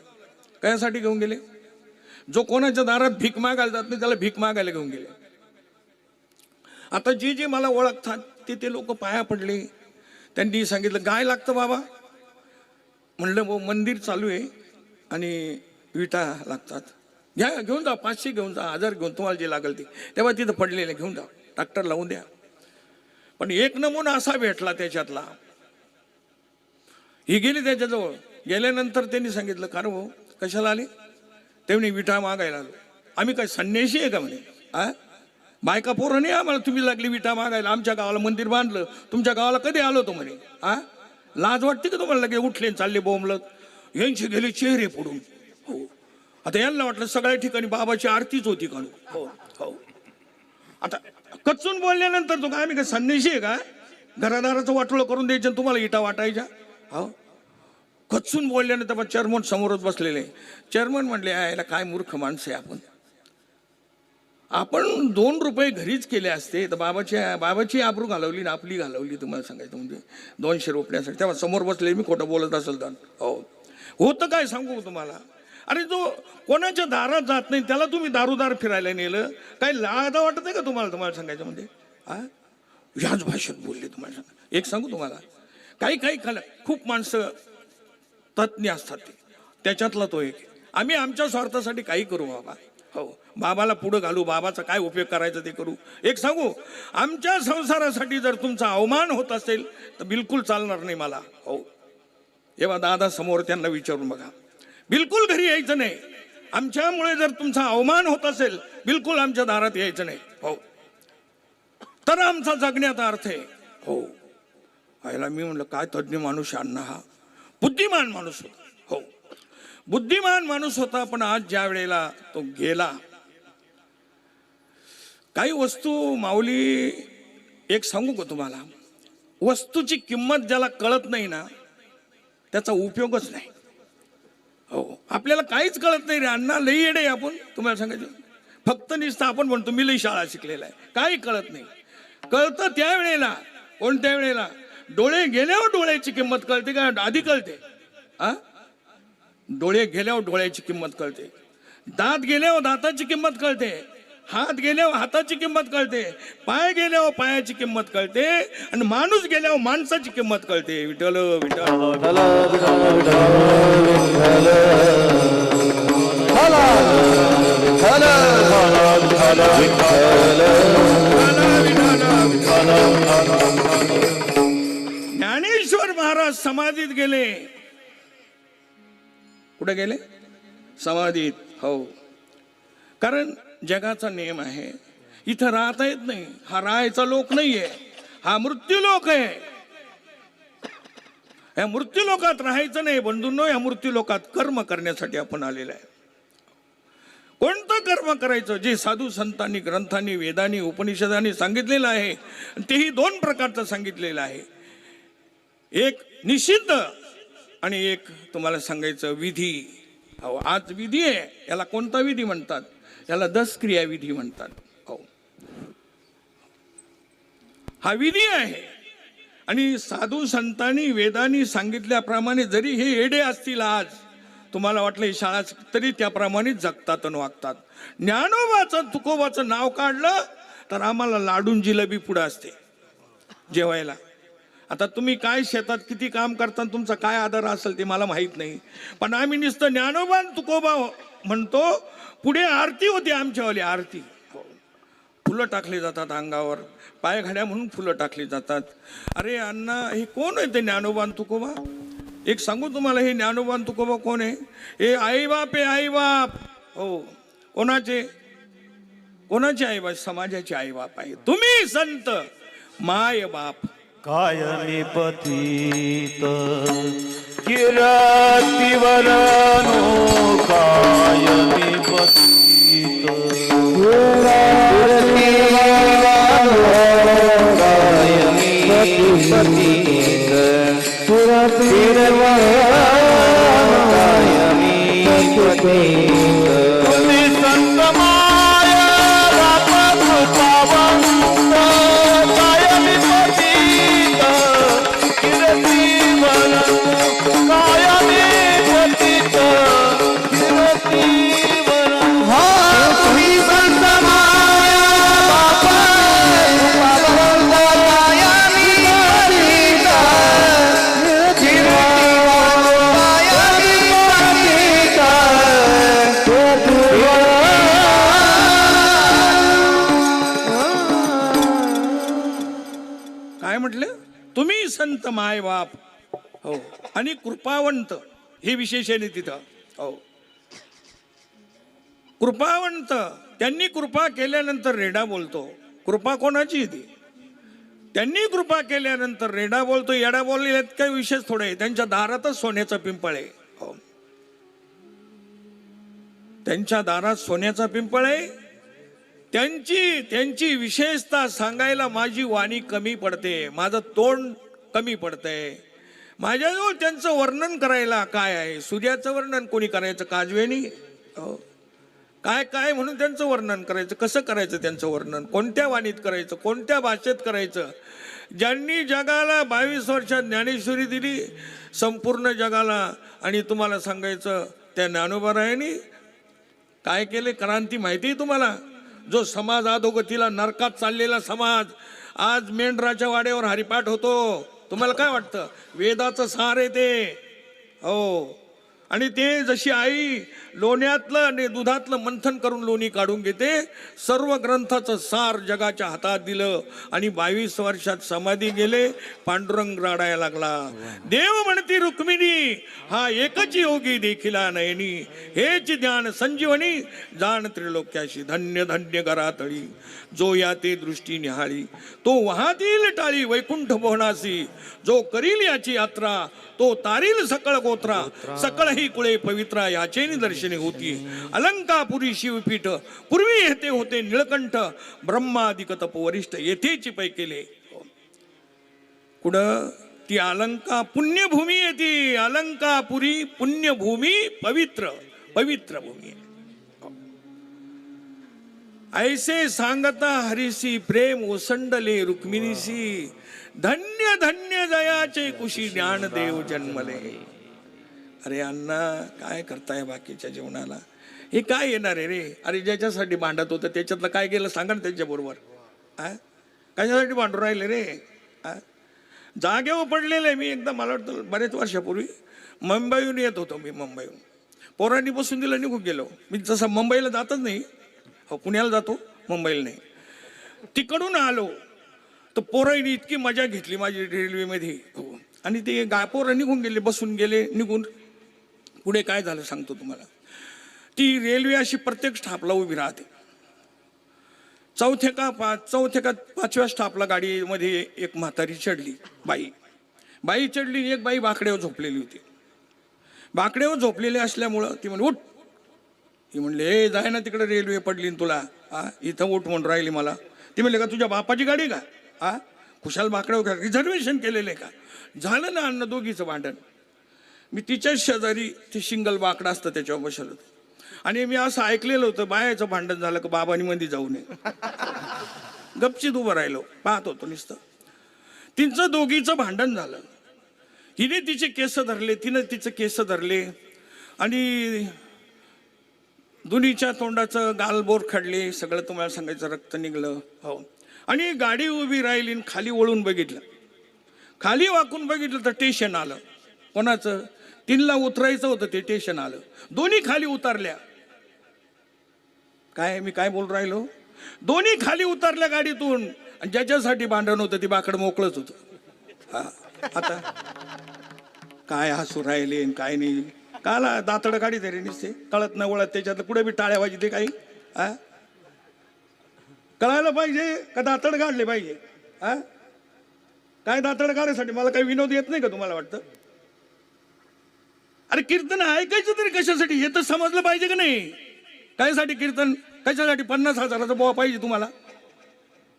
कशासाठी घेऊन गेले? जो कोणाच्या दारात भीक मागायला जात नाही त्याला भीक मागायला घेऊन गेले. आता जे मला ओळखतात ते लोक पाया पडले. त्यांनी सांगितलं काय लागतं बाबा? म्हणलं भाऊ मंदिर चालू आहे आणि विटा लागतात. घेऊन जा, 500 घेऊन जा, 1000 घेऊन, तुम्हाला जे लागेल ते. तेव्हा तिथं पडलेले घेऊन जा, ट्रॅक्टर लावून द्या. पण एक नमुना असा भेटला त्याच्यातला. ही गेली त्याच्याजवळ. गेल्यानंतर त्यांनी सांगितलं का रे भाऊ कशाला आले? ते म्हणे विटा मागायला आलो. आम्ही काय संन्याशी आहे का म्हणे? बायका पोरं नाही आम्हाला तुम्ही लागली विटा मागायला. आमच्या गावाला मंदिर बांधलं, तुमच्या गावाला कधी आलो तो म्हणे. लाज वाटते का तुम्हाला? लगे उठले चालले बोंबलत. यांचे गेले चेहरे पडून. हो, आता यांना वाटलं सगळ्या ठिकाणी बाबाची आरतीच होती काढू. हो हो, आता कच्चून बोलल्यानंतर तो काय आम्ही काय संन्याशी आहे का? घरादाराचं वाटोळं करून द्यायचं तुम्हाला इटा वाटायच्या? हो, कच्चून बोलल्यानंतर चेअरमन समोरच बसलेले. चेअरमन म्हणले यायला काय मूर्ख माणसं आहे आपण 2 रुपये घरीच केले असते तर बाबाची आबरू घालवली ना आपली घालवली. तुम्हाला सांगायचं म्हणजे 200 रुपयासाठी. तेव्हा समोर बसले, मी खोटं बोलत असेल तर. हो, होतं काय सांगू तुम्हाला. अरे जो कोणाच्या दारात जात नाही त्याला तुम्ही दारूदार फिरायला नेलं, काही लाज वाटत आहे का तुम्हाला सांगायचं म्हणजे? ह्याच भाषेत बोलले तुम्हाला सांगा. एक सांगू तुम्हाला, काही खूप माणसं तज्ञ असतात त्याच्यातला तो एक. आम्ही आमच्या स्वार्थासाठी काही करू बाबा. हो, बाबाला पुढं घालू, बाबाचा काय उपयोग करायचा ते करू. एक सांगू, आमच्या संसारासाठी जर तुमचा अवमान होत असेल तर बिलकुल चालणार नाही मला. हो, जेव्हा दादा समोर त्यांना विचारून बघा. बिलकुल घरी यायचं नाही. आमच्यामुळे जर तुमचा अवमान होत असेल बिलकुल आमच्या दारात यायचं नाही. हो, तर आमचा जगण्याचा अर्थ आहे. हो, आयला मी म्हणलं काय तज्ञ माणूस अण्णा. हा बुद्धिमान माणूस होता. हो, बुद्धिमान माणूस होता. पण आज ज्या वेळेला तो गेला, काही वस्तू माऊली, एक सांगू का तुम्हाला, वस्तूची किंमत ज्याला कळत नाही ना त्याचा उपयोगच नाही. हो, आपल्याला काहीच कळत नाही रे अण्णा, लई येडे आपण. तुम्हाला सांगायचं फक्त नुसतं आपण म्हणतो मी लई शाळा शिकलेला आहे, काही कळत नाही. कळतं त्या वेळेला. कोणत्या वेळेला? डोळे गेल्यावर डोळ्याची किंमत कळते का आधी कळते? डोळे गेल्यावर डोळ्याची किंमत कळते, दात गेल्यावर दाताची किंमत कळते, हात गेल्यावर हाताची किंमत कळते, पाय गेल्यावर पायाची किंमत कळते, आणि माणूस गेल्यावर माणसाची किंमत कळते. विठ्ठल विठ्ठल. ज्ञानेश्वर महाराज समाधीत गेले. कुठे गेले? समाधीत. हो, कारण जगाचा नियम आहे, इथं राहता येत नाही. हा राहायचा लोक नाहीये, हा मृत्यू लोक आहे. या मृत्यू लोकात राहायचं नाही बंधूंनो. या मृत्यू लोकात कर्म करण्यासाठी आपण आलेलं आहे. कोणतं कर्म करायचं? जे साधू संतांनी, ग्रंथांनी, वेदांनी, उपनिषदांनी सांगितलेलं आहे. तेही दोन प्रकारचं सांगितलेलं आहे. एक निषिद्ध आणि एक तुम्हाला सांगायचं विधी. हो, आज विधी आहे. याला कोणता विधी म्हणतात? याला 10 क्रिया विधी म्हणतात. हो, हा विधी आहे. आणि साधू संतांनी, वेदांनी सांगितल्याप्रमाणे जरी हे येडे असतील, आज तुम्हाला वाटलं ही शाळा, तरी त्याप्रमाणे जगतात आणि वागतात. ज्ञानोबाचं, तुकोबाचं नाव काढलं तर आम्हाला लाडून जिलेबी पुढं असते जेवायला. आता तुम्ही काय शेतात किती काम करता, तुमचा काय आदर असेल ते मला माहीत नाही, पण आम्ही नुसतं ज्ञानोबा तुकोबा म्हणतो. पुढे आरती होती आमच्यावाली, आरती. फुलं टाकली जातात अंगावर, पायघड्या म्हणून फुलं टाकली जातात. अरे अण्णा, हे कोण आहे ते ज्ञानोबा तुकोबा? एक सांगू तुम्हाला, हे ज्ञानोबा तुकोबा कोण आहे? हे आईबाप आहे, आईबाप. हो, कोणाचे? कोणाचे आईबाप? समाजाचे आईबाप आहे. तुम्ही संत माय बाप. कायमी पतित किरतीवरनो कायमी पतित तुम्ही संत माया बाप कृपावंत कायमी पतित किरतीवरनो कायमी पतित किरतीवरनो. तुम्ही संत माया बाप कृपावंत कायमी पतित काय म्हटलं? तुम्ही संत माय बाप. हो, आणि कृपावंत हे विशेषण आहे तिथं. हो, कृपावंत. त्यांनी कृपा केल्यानंतर रेडा बोलतो. कृपा कोणाची ती? त्यांनी कृपा केल्यानंतर रेडा बोलतो. येडा बोललेल्यात काही विशेष थोडे आहे. त्यांच्या दारातच सोन्याचा पिंपळ आहे. हो, त्यांच्या दारात सोन्याचा पिंपळ आहे. त्यांची विशेषता सांगायला माझी वाणी कमी पडते, माझं तोंड कमी पडतंय. माझ्याजवळ त्यांचं वर्णन करायला काय आहे? सूर्याचं वर्णन कोणी करायचं? काजवेनी? हो, काय काय म्हणून त्यांचं वर्णन करायचं? कसं करायचं त्यांचं वर्णन? कोणत्या वाणीत करायचं? कोणत्या भाषेत करायचं? ज्यांनी जगाला 22 वर्षात ज्ञानेश्वरी दिली संपूर्ण जगाला, आणि तुम्हाला सांगायचं त्या ज्ञानोबारायांनी काय केले? क्रांती माहिती आहे तुम्हाला? जो समाज अधोगतीला नरकात चाललेला समाज, आज मेंढराच्या वाड्यावर हरिपाठ होतो. तुम्हाला काय वाटतं? वेदाचं सार आहे ते. हो, आणि ते जशी आई लोण्यातलं आणि दुधातलं मंथन करून लोणी काढून घेते, सर्व ग्रंथाचं सार जगाच्या हातात दिलं आणि 22 वर्षात समाधी गेले. पांडुरंग रडायला लागला. देव म्हणती रुक्मिणी, हा एकच योगी देखिला नयनी, हेच ज्ञान संजीवनी जाण त्रिलोक्याशी. धन्य धन्य करातळी जो या ते दृष्टी निहाळी, तो वाहतील टाळी वैकुंठ भवनासी. जो करील याची यात्रा, तो तारील सकळ गोत्रा. सकळ ही कुळे पवित्रा, याचे निदर्शने होती. अलंकापुरी शिवपीठ, पूर्वी येथे होते निळकंठ. ब्रह्मादिक तप वरिष्ठ, येथेच पै केले. कुठं? ती अलंका पुण्यभूमी आहे. ती अलंकापुरी पुण्यभूमी, पवित्र पवित्र भूमी. ऐसे सांगता हरिसी प्रेम ओसंडले रुक्मिणीसी. धन्य धन्य जयाचे कुशी ज्ञानदेव जन्मले. अरे अण्णा, काय करताय बाकीच्या जीवनाला? हे काय येणार आहे रे? अरे ज्याच्यासाठी भांडत होतं त्याच्यातलं काय गेलं सांगा ना त्यांच्याबरोबर. कशासाठी भांडून राहिले रे? जागेवर पडलेलं आहे मी. एकदा मला वाटतं बरेच वर्षापूर्वी मुंबईहून येत होतो मी. मुंबईहून पोरांनी बसून दिलं, निघून गेलो. मी जसं मुंबईला जातच नाही, हो पुण्याला जातो, मुंबईला नाही. तिकडून आलो तर पोरांनी इतकी मजा घेतली माझी रेल्वेमध्ये. हो, आणि ते पोरं निघून गेले, बसून गेले, निघून. पुढे काय झालं सांगतो तुम्हाला. ती रेल्वे अशी प्रत्येक स्टॉपला उभी राहते. चौथ्या का पाचव्या स्टॉपला गाडीमध्ये एक म्हातारी चढली, बाई चढली. एक बाई बाकड्यावर झोपलेली होती. बाकड्यावर झोपलेली असल्यामुळं ती म्हणली उठ. ती म्हणले ए जाय ना तिकडे, रेल्वे पडली तुला, इथं उठ म्हणून राहिली मला. ती म्हणले का तुझ्या बापाची गाडी का, खुशाल बाकड्यावर रिझर्वेशन केलेलं आहे का. झालं ना अन्न दोघीचं भांडण. मी तिच्या शेजारी ते सिंगल बाकडं असतं त्याच्यावर बसलं होतं. आणि मी असं ऐकलेलं होतं, बायाचं भांडण झालं का बाबांनी मध्ये जाऊ नये. गपचीत उभं राहिलो, पाहत होतो नुसतं. तिचं दोघीचं भांडण झालं. हिने तिचे केस धरले, तिनं तिचं केस धरले, आणि दोन्हीच्या तोंडाचं गालबोर खडले, सगळं तुम्हाला सांगायचं, रक्त निघलं. हो, आणि गाडी उभी राहिली, खाली वळून बघितलं. खाली वाकून बघितलं तर स्टेशन आलं. कोणाचं? तिनला उतरायचं होतं ते स्टेशन आलं. दोन्ही खाली उतरल्या. काय मी काय बोल राहिलो, दोन्ही खाली उतरल्या गाडीतून. आणि ज्याच्यासाठी भांडण होतं ती बाकड मोकळच होतं. हा, आता काय हसू राहिले काय नाही. काला दातड गाडी तरी निसते, कळत न वळत, त्याच्यात पुढे बी टाळ्या वाजते काही. कळायला पाहिजे का दातड काढले पाहिजे. काय दातड काढायसाठी मला काही विनोद येत नाही का तुम्हाला वाटतं. अरे कीर्तन ऐकायचं तरी कशासाठी हे तर समजलं पाहिजे का नाही. कायसाठी कीर्तन, कशासाठी 50,000चा बोवा पाहिजे तुम्हाला.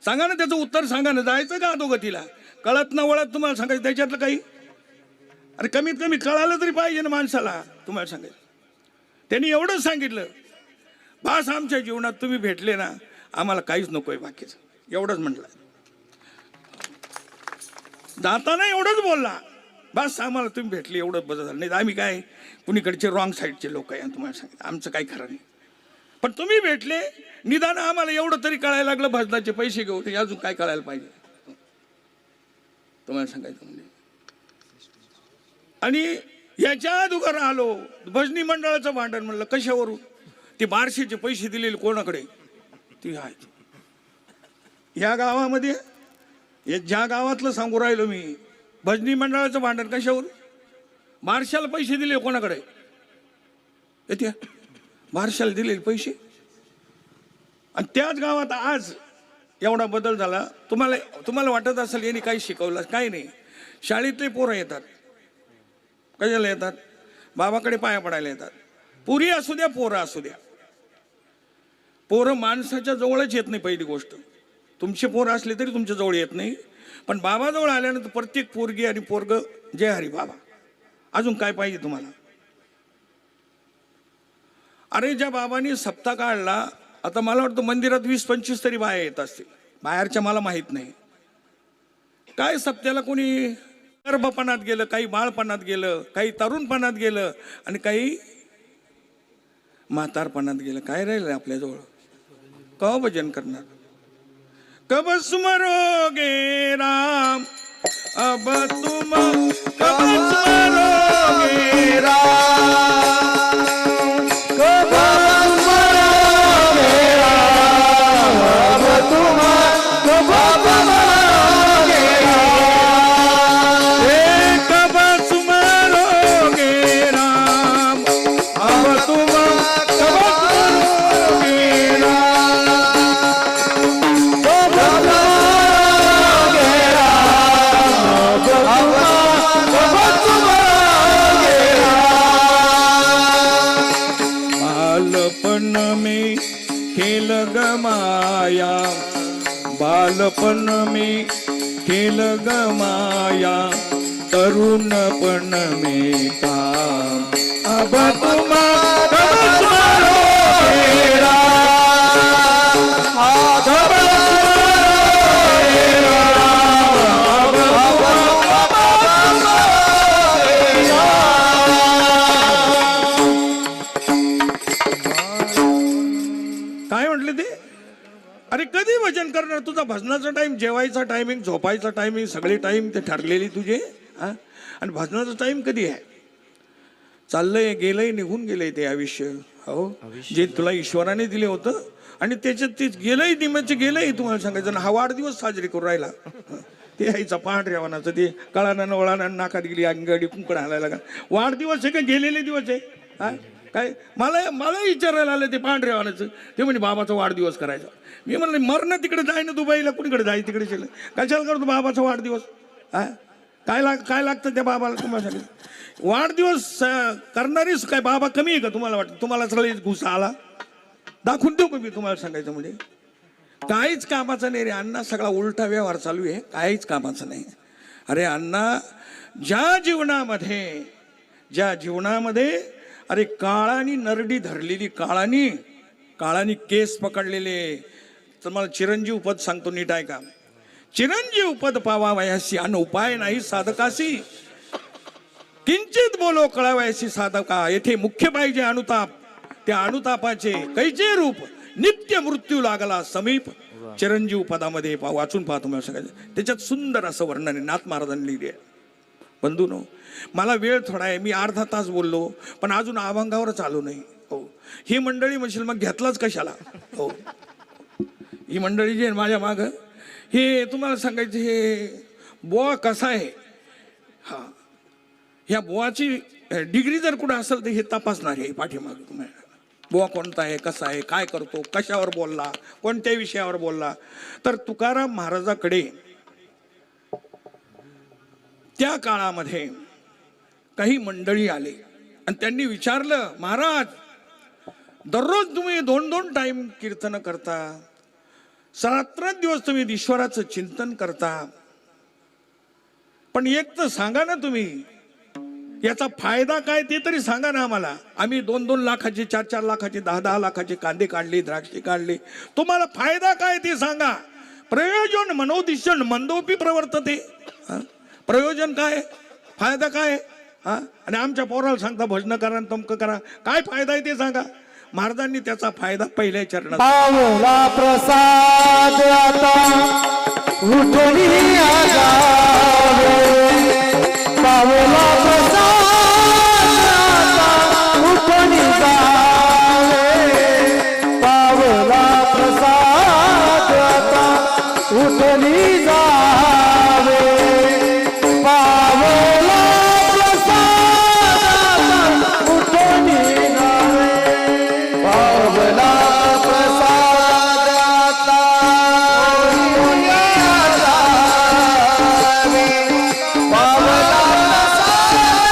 सांगा ना, त्याचं उत्तर सांगा ना. जायचं का अधोगतीला, कळत न वळत तुम्हाला सांगायचं त्याच्यातलं काही. अरे कमीत कमी कळालं तरी पाहिजे ना माणसाला, तुम्हाला सांगायचं. त्यांनी एवढंच सांगितलं, बास आमच्या जीवनात तुम्ही भेटले ना, आम्हाला काहीच नकोय बाकीचं, एवढंच म्हटलं. जाताना एवढंच बोलला, बस आम्हाला तुम्ही भेटले एवढंच बदल झालं. नाही आम्ही काय कुणीकडचे रॉंग साईडचे लोक आहे, तुम्हाला सांगितलं आमचं काही खरं नाही. पण तुम्ही भेटले, निदान आम्हाला एवढं तरी कळायला लागलं, भजनाचे पैसे घेऊ, ते अजून काय कळायला पाहिजे तुम्हाला सांगायचं म्हणजे. आणि याच्या अगोदर आलो, भजनी मंडळाचं भांडण. म्हणलं कशावरून. ते बारशेचे पैसे दिलेले कोणाकडे, ती आहे ह्या गावामध्ये. ज्या गावातलं सांगू राहिलो मी, भजनी मंडळाचं भांडण कशावर. बारशाला पैसे दिले कोणाकडे, येते बारशाला दिलेले पैसे. आणि त्याच गावात आज एवढा बदल झाला. तुम्हाला वाटत असेल यांनी काही शिकवलं, काही नाही. शाळेतले पोरं येतात, कशाला येतात, बाबाकडे पाया पडायला येतात. पुरी असू द्या, पोरं असू द्या. पोरं माणसाच्या जवळच येत नाही. पहिली गोष्ट, तुमचे पोरं असले तरी तुमच्या जवळ येत नाही. पण बाबाजवळ आल्यानंतर प्रत्येक पोरगी आणि पोरग जय हरी बाबा. अजून काय पाहिजे तुम्हाला. अरे ज्या बाबांनी सप्ताह काढला, आता मला वाटतं मंदिरात 20-25 तरी बाया येत असतील, बाहेरच्या मला माहीत नाही. काय सप्त्याला कोणी गर्भपणात गेलं, काही बाळपणात गेलं, काही तरुणपणात गेलं, आणि काही म्हातारपणात गेलं. काय राहिलं आपल्याजवळ. कव भजन करणार. कब स्मरोगे राम अब तुम, कब स्मरोगे राम, कब स्मरोगे राम अब तुम, कब स्मरोगे राम, कब स्मरोगे राम अब तुम, कब स्मरोगे राम, कब स्मरोगे राम अब तुम, कब स्मरोगे राम। बालपन में खेल गमाया, बालपन में खेल गमाया, तरुणपन में काम अब तुम, कब स्मरोगे राम, कब स्मरोगे राम, अब काय म्हटले ते. अरे कधी भजन करणार. तुझा भजनाचा टाइम, जेवायचा टायमिंग, झोपायचा टायमिंग, सगळे टाइम ते ठरलेली तुझे. आणि भजनाचा टाइम कधी आहे. चाललंय गेलंय निघून गेलंय ते आयुष्य. हो, जे तुला ईश्वराने दिले होतं आणि त्याच्यात ते गेलंय निमचे गेलंय. तुम्हाला सांगायचं ना, हा वाढदिवस साजरी करू राहिला. ते यायचा पांढऱ्यावानाचं ते कळाना वळाना नाकात गेली अंगडी कुंकड हालायला का वाढदिवस आहे का गेलेले दिवस आहे. हा काय मला विचारायला आलं ते पांढऱ्यावानाचं. ते म्हणजे बाबाचा वाढदिवस करायचा. मी म्हणलं मरण तिकडे जाय ना दुबईला, कुणीकडे जाय तिकडे केलं कशाला करतो बाबाचा वाढदिवस. हा काय लागतं त्या बाबाला. तुम्हाला सांगितलं वाढदिवस करणारीच काय बाबा कमी आहे का तुम्हाला वाटतं. तुम्हाला सगळे घुसा आला दाखवून देऊ का मी तुम्हाला सांगायचं म्हणजे. काहीच कामाचा नाही रे अण्णा. सगळा उलटा व्यवहार चालू आहे. काहीच कामाचं नाही. अरे अण्णा, ज्या जीवनामध्ये अरे काळानी नरडी धरलेली, काळानी केस पकडलेले. तर मला चिरंजीव पद सांगतो नीट आहे का. चिरंजीव पद पावा वयासी अन उपाय नाही साधकासी. किंचित बोलो कळावयासी साधका. येथे मुख्य पाहिजे अनुताप. त्या अनुतापाचे कैचे रूप नित्य मृत्यू लागला समीप. चिरंजीव पदामध्ये वाचून पाहतो मला सगळ्यांचं. त्याच्यात सुंदर असं वर्णन आहे. नाथ महाराजांनी लिहिले आहे. बंधूनो, मला वेळ थोडा आहे. मी अर्धा तास बोललो पण अजून अभंगावरच आलो नाही. हो, ही मंडळी म्हणशील मग घेतलाच कशाला. हो, ही मंडळी जी आहे माझ्या मागं, हे तुम्हाला सांगायचं हे बुवा कसा आहे. हा, ह्या बुवाची डिग्री जर कुठं असेल तर हे तपासणार आहे पाठीमागं. तुम्हाला बुवा कोणता आहे, कसा आहे, काय करतो, कशावर बोलला, कोणत्या विषयावर बोलला. तर तुकाराम महाराजाकडे त्या काळामध्ये काही मंडळी आले आणि त्यांनी विचारलं, महाराज दररोज तुम्ही 2-2 टाइम कीर्तन करता, 7 दिवस तुम्ही ईश्वराचं चिंतन करता, पण एक तर सांगा ना तुम्ही याचा फायदा काय ते तरी सांगा ना आम्हाला. आम्ही 2-2 लाखाचे, 4-4 लाखाचे, 10-10 लाखाचे कांदे काढले, द्राक्षे काढले, तुम्हाला फायदा काय ते सांगा. प्रयोजन मनोदिशन मंदोपी प्रवर्तते. प्रयोजन काय, फायदा काय. हा, आणि आमच्या पोराला सांगता भजन करा तमकं करा, काय फायदा आहे ते सांगा. महाराजांनी त्याचा फायदा पहिल्या चरणात. पावला प्रसाद आता उठोनी आगावे. पावला प्रसाद आता उठोनी जावे. पावला प्रसाद आता उठोनी जावे. पावला प्रसाद आता उठोनी जावे. पावला प्रसाद आता उठोनी जावे. पावला प्रसाद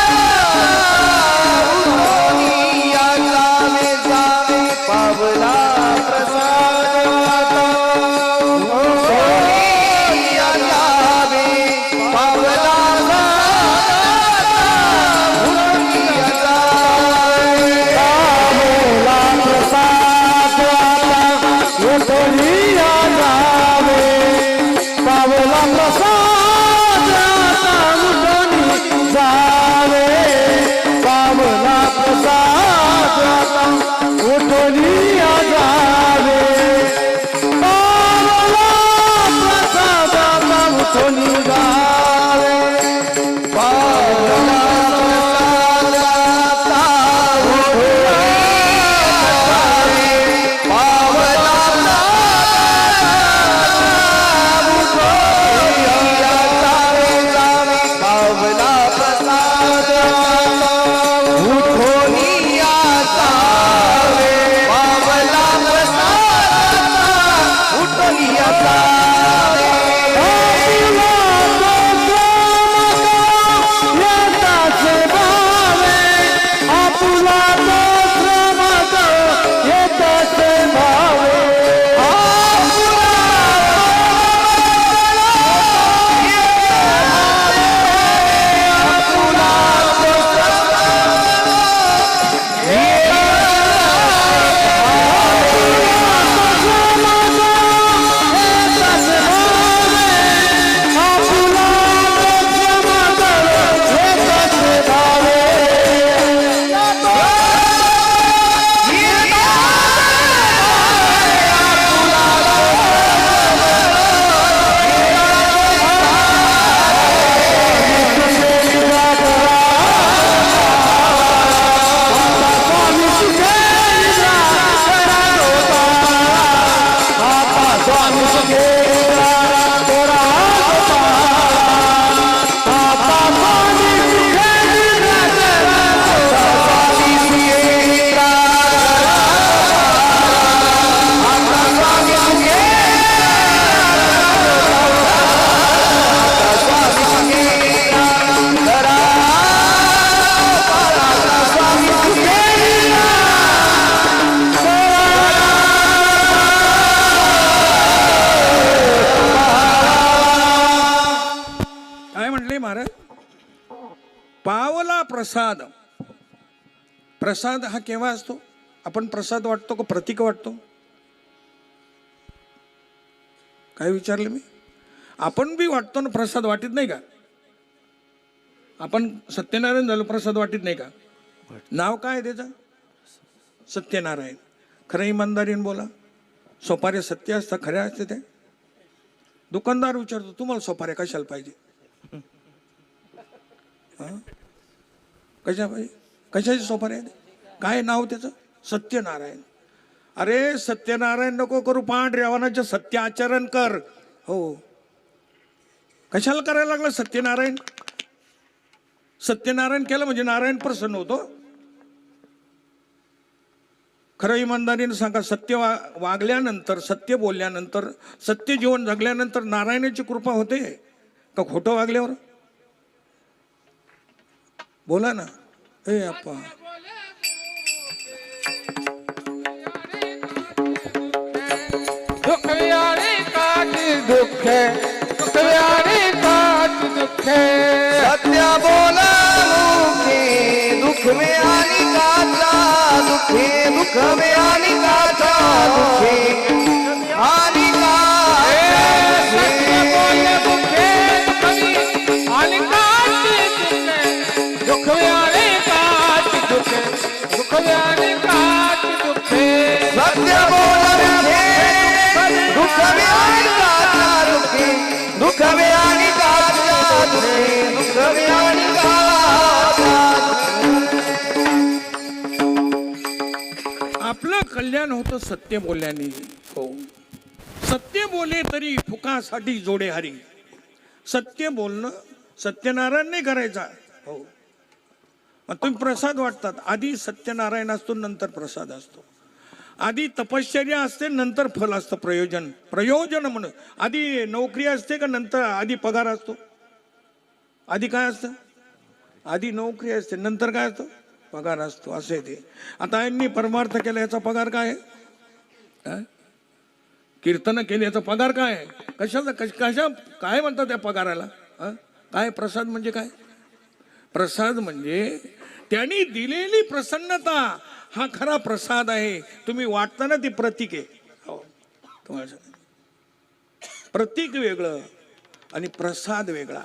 पावला प्रसाद. प्रसाद हा केव्हा असतो? आपण प्रसाद वाटतो का प्रतीक वाटतो? काय विचारलं मी? आपण बी वाटतो ना प्रसाद, वाटीत नाही का? आपण सत्यनारायण झालो, प्रसाद वाटीत नाही का? नाव काय त्याचं? सत्यनारायण. खरं इमानदारीने बोला, सोपारे सत्य असतं, खऱ्या असते ते? दुकानदार विचारतो तुम्हाला सोपारे कशाला पाहिजे? कशा पाहिजे? कशाचे सोपारे आहेत? काय नाव त्याचं? सत्यनारायण. अरे सत्यनारायण नको करू, पांढऱ्यावानाचे सत्य आचरण कर. हो, कशाला करायला लागलं सत्यनारायण? सत्यनारायण केलं म्हणजे नारायण प्रसन्न होतो. खरं इमानदारीने सांगा, सत्य वागल्यानंतर, सत्य बोलल्यानंतर, सत्य जीवन जगल्यानंतर नारायणाची कृपा होते का खोटं वागल्यावर? बोला ना. ए अप्पा, दुख व्यारे काट दुखे, दुख व्यारे काट दुखे. सत्य बोला मुखे, दुख में आनी काचा दुखे, दुख में आनी काचा दुखे, आनी सत्य बोले मुखे, दुखवी आणि काट दुखे. दुख व्यारे काट दुखे, दुख व्यारे काट दुखे. सत्य बोला मुखे, दुख में आनी काचा दुखे, दुख में आनी काचा दुखे, दुख में आनी काचा. आपलं कल्याण होतं सत्य बोलल्याने. हो, सत्य बोले तरी फुकासाठी जोडे हरी. सत्य बोलणं सत्यनारायण नाही करायचा. हो, मग तुम्ही प्रसाद वाटतात, आधी सत्यनारायण असतो, नंतर प्रसाद असतो. आधी तपश्चर्या असते, नंतर फल असतं, प्रयोजन. प्रयोजन म्हणून आधी नोकरी असते का नंतर आधी पगार असतो? आधी काय असतं? आधी नोकरी असते, नंतर काय असतं? पगार असतो. असे ते. आता यांनी परमार्थ केला, याचा पगार काय आहे? कीर्तन केली, याचा पगार काय आहे? कशाचा कशा काय म्हणतात त्या पगाराला? काय प्रसाद म्हणजे काय? प्रसाद म्हणजे त्यांनी दिलेली प्रसन्नता हा खरा प्रसाद आहे. तुम्ही वाटताना ती प्रतीक आहे. हो, तुम्हाला प्रतीक वेगळं आणि प्रसाद वेगळा.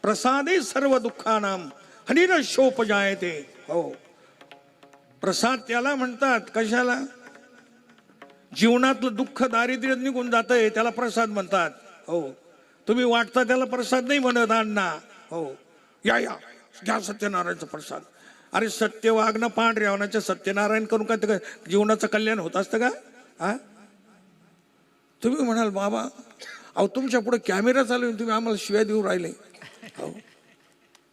प्रसादे सर्व दुःखानाम हनिरशोपजायते. हो, प्रसाद त्याला म्हणतात. कशाला? जीवनातलं दुःख दारिद्र्य निघून जातंय त्याला प्रसाद म्हणतात. हो, तुम्ही वाटता त्याला प्रसाद नाही म्हणत अण्णा. हो, या या घ्या सत्यनारायणचा प्रसाद. अरे सत्य वागणं, पांढऱ्यावनाचं सत्यनारायण करून काय जीवनाचं कल्याण होत असतं का? हा, तुम्ही म्हणाल बाबा अहो तुमच्या पुढे कॅमेरा चालू आहे, तुम्ही आम्हाला शिव्या देऊ राहिले. हो,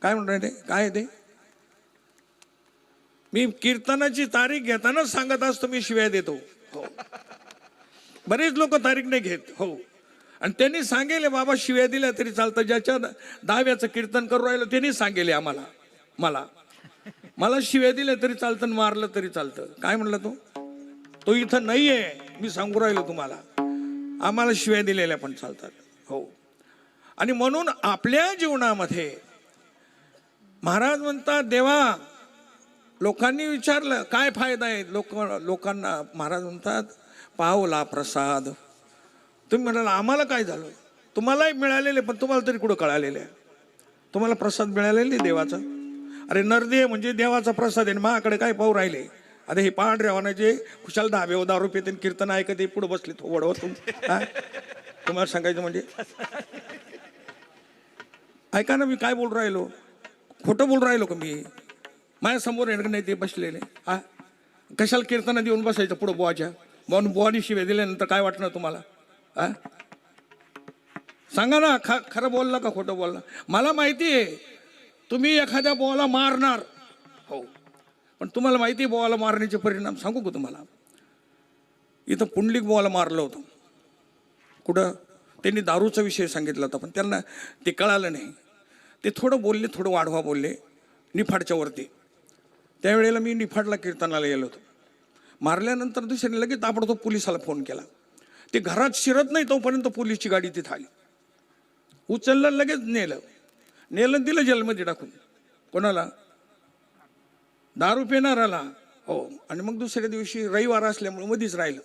काय म्हणून राहिले? काय ते? मी कीर्तनाची तारीख घेताना सांगत असतो मी शिव्या देतो. हो, बरेच लोक तारीख नाही घेत. हो, आणि त्यांनी सांगेले बाबा शिव्या दिल्या तरी चालतं, ज्याच्या दहाव्याचं कीर्तन करू राहिलं त्यांनी सांगेले आम्हाला, मला शिव्या दिल्या तरी चालतं, मारलं तरी चालतं. काय म्हणलं तो इथं नाहीये, मी सांगू राहिलो तुम्हाला. आम्हाला शिव्या दिलेल्या पण चालतात. हो, आणि म्हणून आपल्या जीवनामध्ये महाराज म्हणतात देवा, लोकांनी विचारलं काय फायदा आहे, लोकांना महाराज म्हणतात पावला प्रसाद. तुम्ही म्हणाला आम्हाला काय झालं? तुम्हालाही मिळालेले, पण तुम्हाला तरी कुठं कळालेलं आहे? तुम्हाला प्रसाद मिळालेला नाही देवाचा. अरे नरदेव म्हणजे देवाचा प्रसाद आहे. माझ्याकडे काय पाहू राहिले? आता हे पांढऱ्या वानाचे खुशाल 10 रुपये त्यांनी कीर्तन ऐकत पुढे बसले थोडं. तुम्हाला सांगायचं म्हणजे ऐका ना, मी काय बोल राहिलो? खोटं बोल राहिलो का मी? माझ्या समोर येणं नाही ते बसलेले. कशाला कीर्तनात येऊन बसायचं पुढं बुवाच्या? बुवानी शिव्या दिल्यानंतर काय वाटणार तुम्हाला? सांगा ना, खरं बोलला का खोटं बोलला? मला माहिती आहे तुम्ही एखाद्या बुवाला मारणार. हो, पण तुम्हाला माहिती आहे बुवाला मारण्याचे परिणाम सांगू का तुम्हाला? इथं पुंडलिक बुवाला मारलं होतं. कुठं? त्यांनी दारूचा विषय सांगितला होता, पण त्यांना ते कळालं नाही. ते थोडं बोलले, थोडं वाढवा बोलले निफाडच्या वरती. त्यावेळेला मी निफाडला कीर्तनाला गेलो होतो. मारल्यानंतर दुसऱ्याने लगेच ताबडतोब पोलिसाला फोन केला. ते घरात शिरत नाही तोपर्यंत पोलीसची गाडी तिथं आली, उचललं, लगेच नेलं दिलं जेलमध्ये टाकून. कोणाला? दारू पिणाराला, हो, आणि मग दुसऱ्या दिवशी रविवार असल्यामुळे मध्येच राहिलं.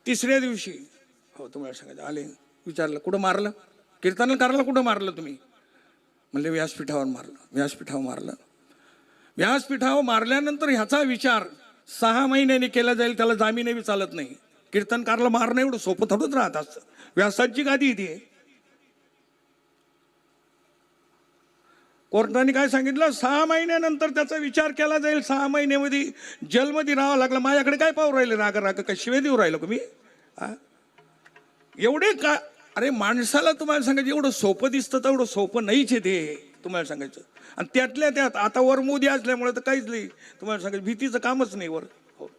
तिसऱ्या दिवशी, हो, तुम्हाला सांगायचं, आले, विचारलं कुठं मारलं, कीर्तनकाराला कुठं मारलं तुम्ही? म्हणले व्यासपीठावर मारलं. व्यासपीठावर मारलं. व्यासपीठावर मारल्यानंतर ह्याचा विचार 6 महिन्यांनी केला जाईल, त्याला जामीनही चालत नाही. कीर्तनकारला मारणं एवढं सोपं थोडंच राहत असतं. व्यासाची गादी इथे. कोर्टाने काय सांगितलं, 6 महिन्यानंतर त्याचा विचार केला जाईल. 6 महिन्यामध्ये जेलमध्ये राहावं लागलं. माझ्याकडे काय पाहू राहिले, राग राग काय शिवे देऊ राहिलो तुम्ही? एवढे का? अरे माणसाला तुम्हाला सांगायचं एवढं सोपं दिसतं तेवढं सोपं नाहीच आहे ते, तुम्हाला सांगायचं. आणि त्यातल्या त्यात आता वर मोदी असल्यामुळे तर काहीच नाही, तुम्हाला सांगायचं भीतीचं कामच नाही वर. हो,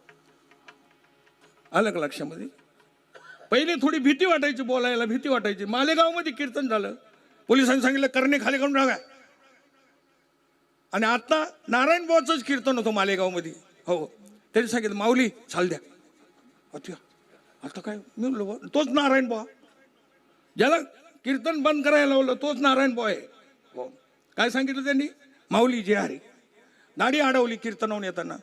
आलं का लक्षामध्ये? पहिले थोडी भीती वाटायची, बोलायला भीती वाटायची. मालेगावमध्ये कीर्तन झालं, पोलिसांनी सांगितलं करणे खाली करून टाका. आणि आता नारायण बुवाचंच कीर्तन होतं मालेगावमध्ये. हो, त्यांनी सांगितलं माऊली चाल द्या. आता काय मी म्हणलो तोच नारायण बुवा, ज्याला कीर्तन बंद करायला लावलं तोच नारायण बुवा आहे. हो, काय सांगितलं त्यांनी? माऊली जे हरी. गाडी अडवली कीर्तनावून येताना.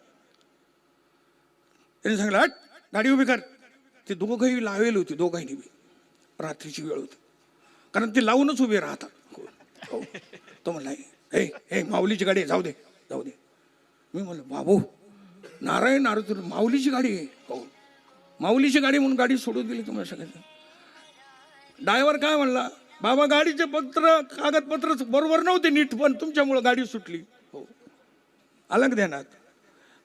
त्यांनी सांगितलं हट, गाडी उभी कर. ते दोघंही लावेल होती, दोघांनी बी. रात्रीची वेळ होती, कारण ते लावूनच उभे राहतात. हो, तो म्हणला हे हे माऊलीची गाडी आहे, जाऊ दे जाऊ दे. मी म्हणलं बाबू नारायण अरे माऊलीची गाडी आहे. हो, माऊलीची गाडी म्हणून गाडी सोडून दिली. तुम्हाला सांगायचं ड्रायव्हर काय म्हणला, बाबा गाडीचे कागदपत्र बरोबर नव्हते नीट, पण तुमच्यामुळं गाडी सुटली. हो, अलग ध्यानात.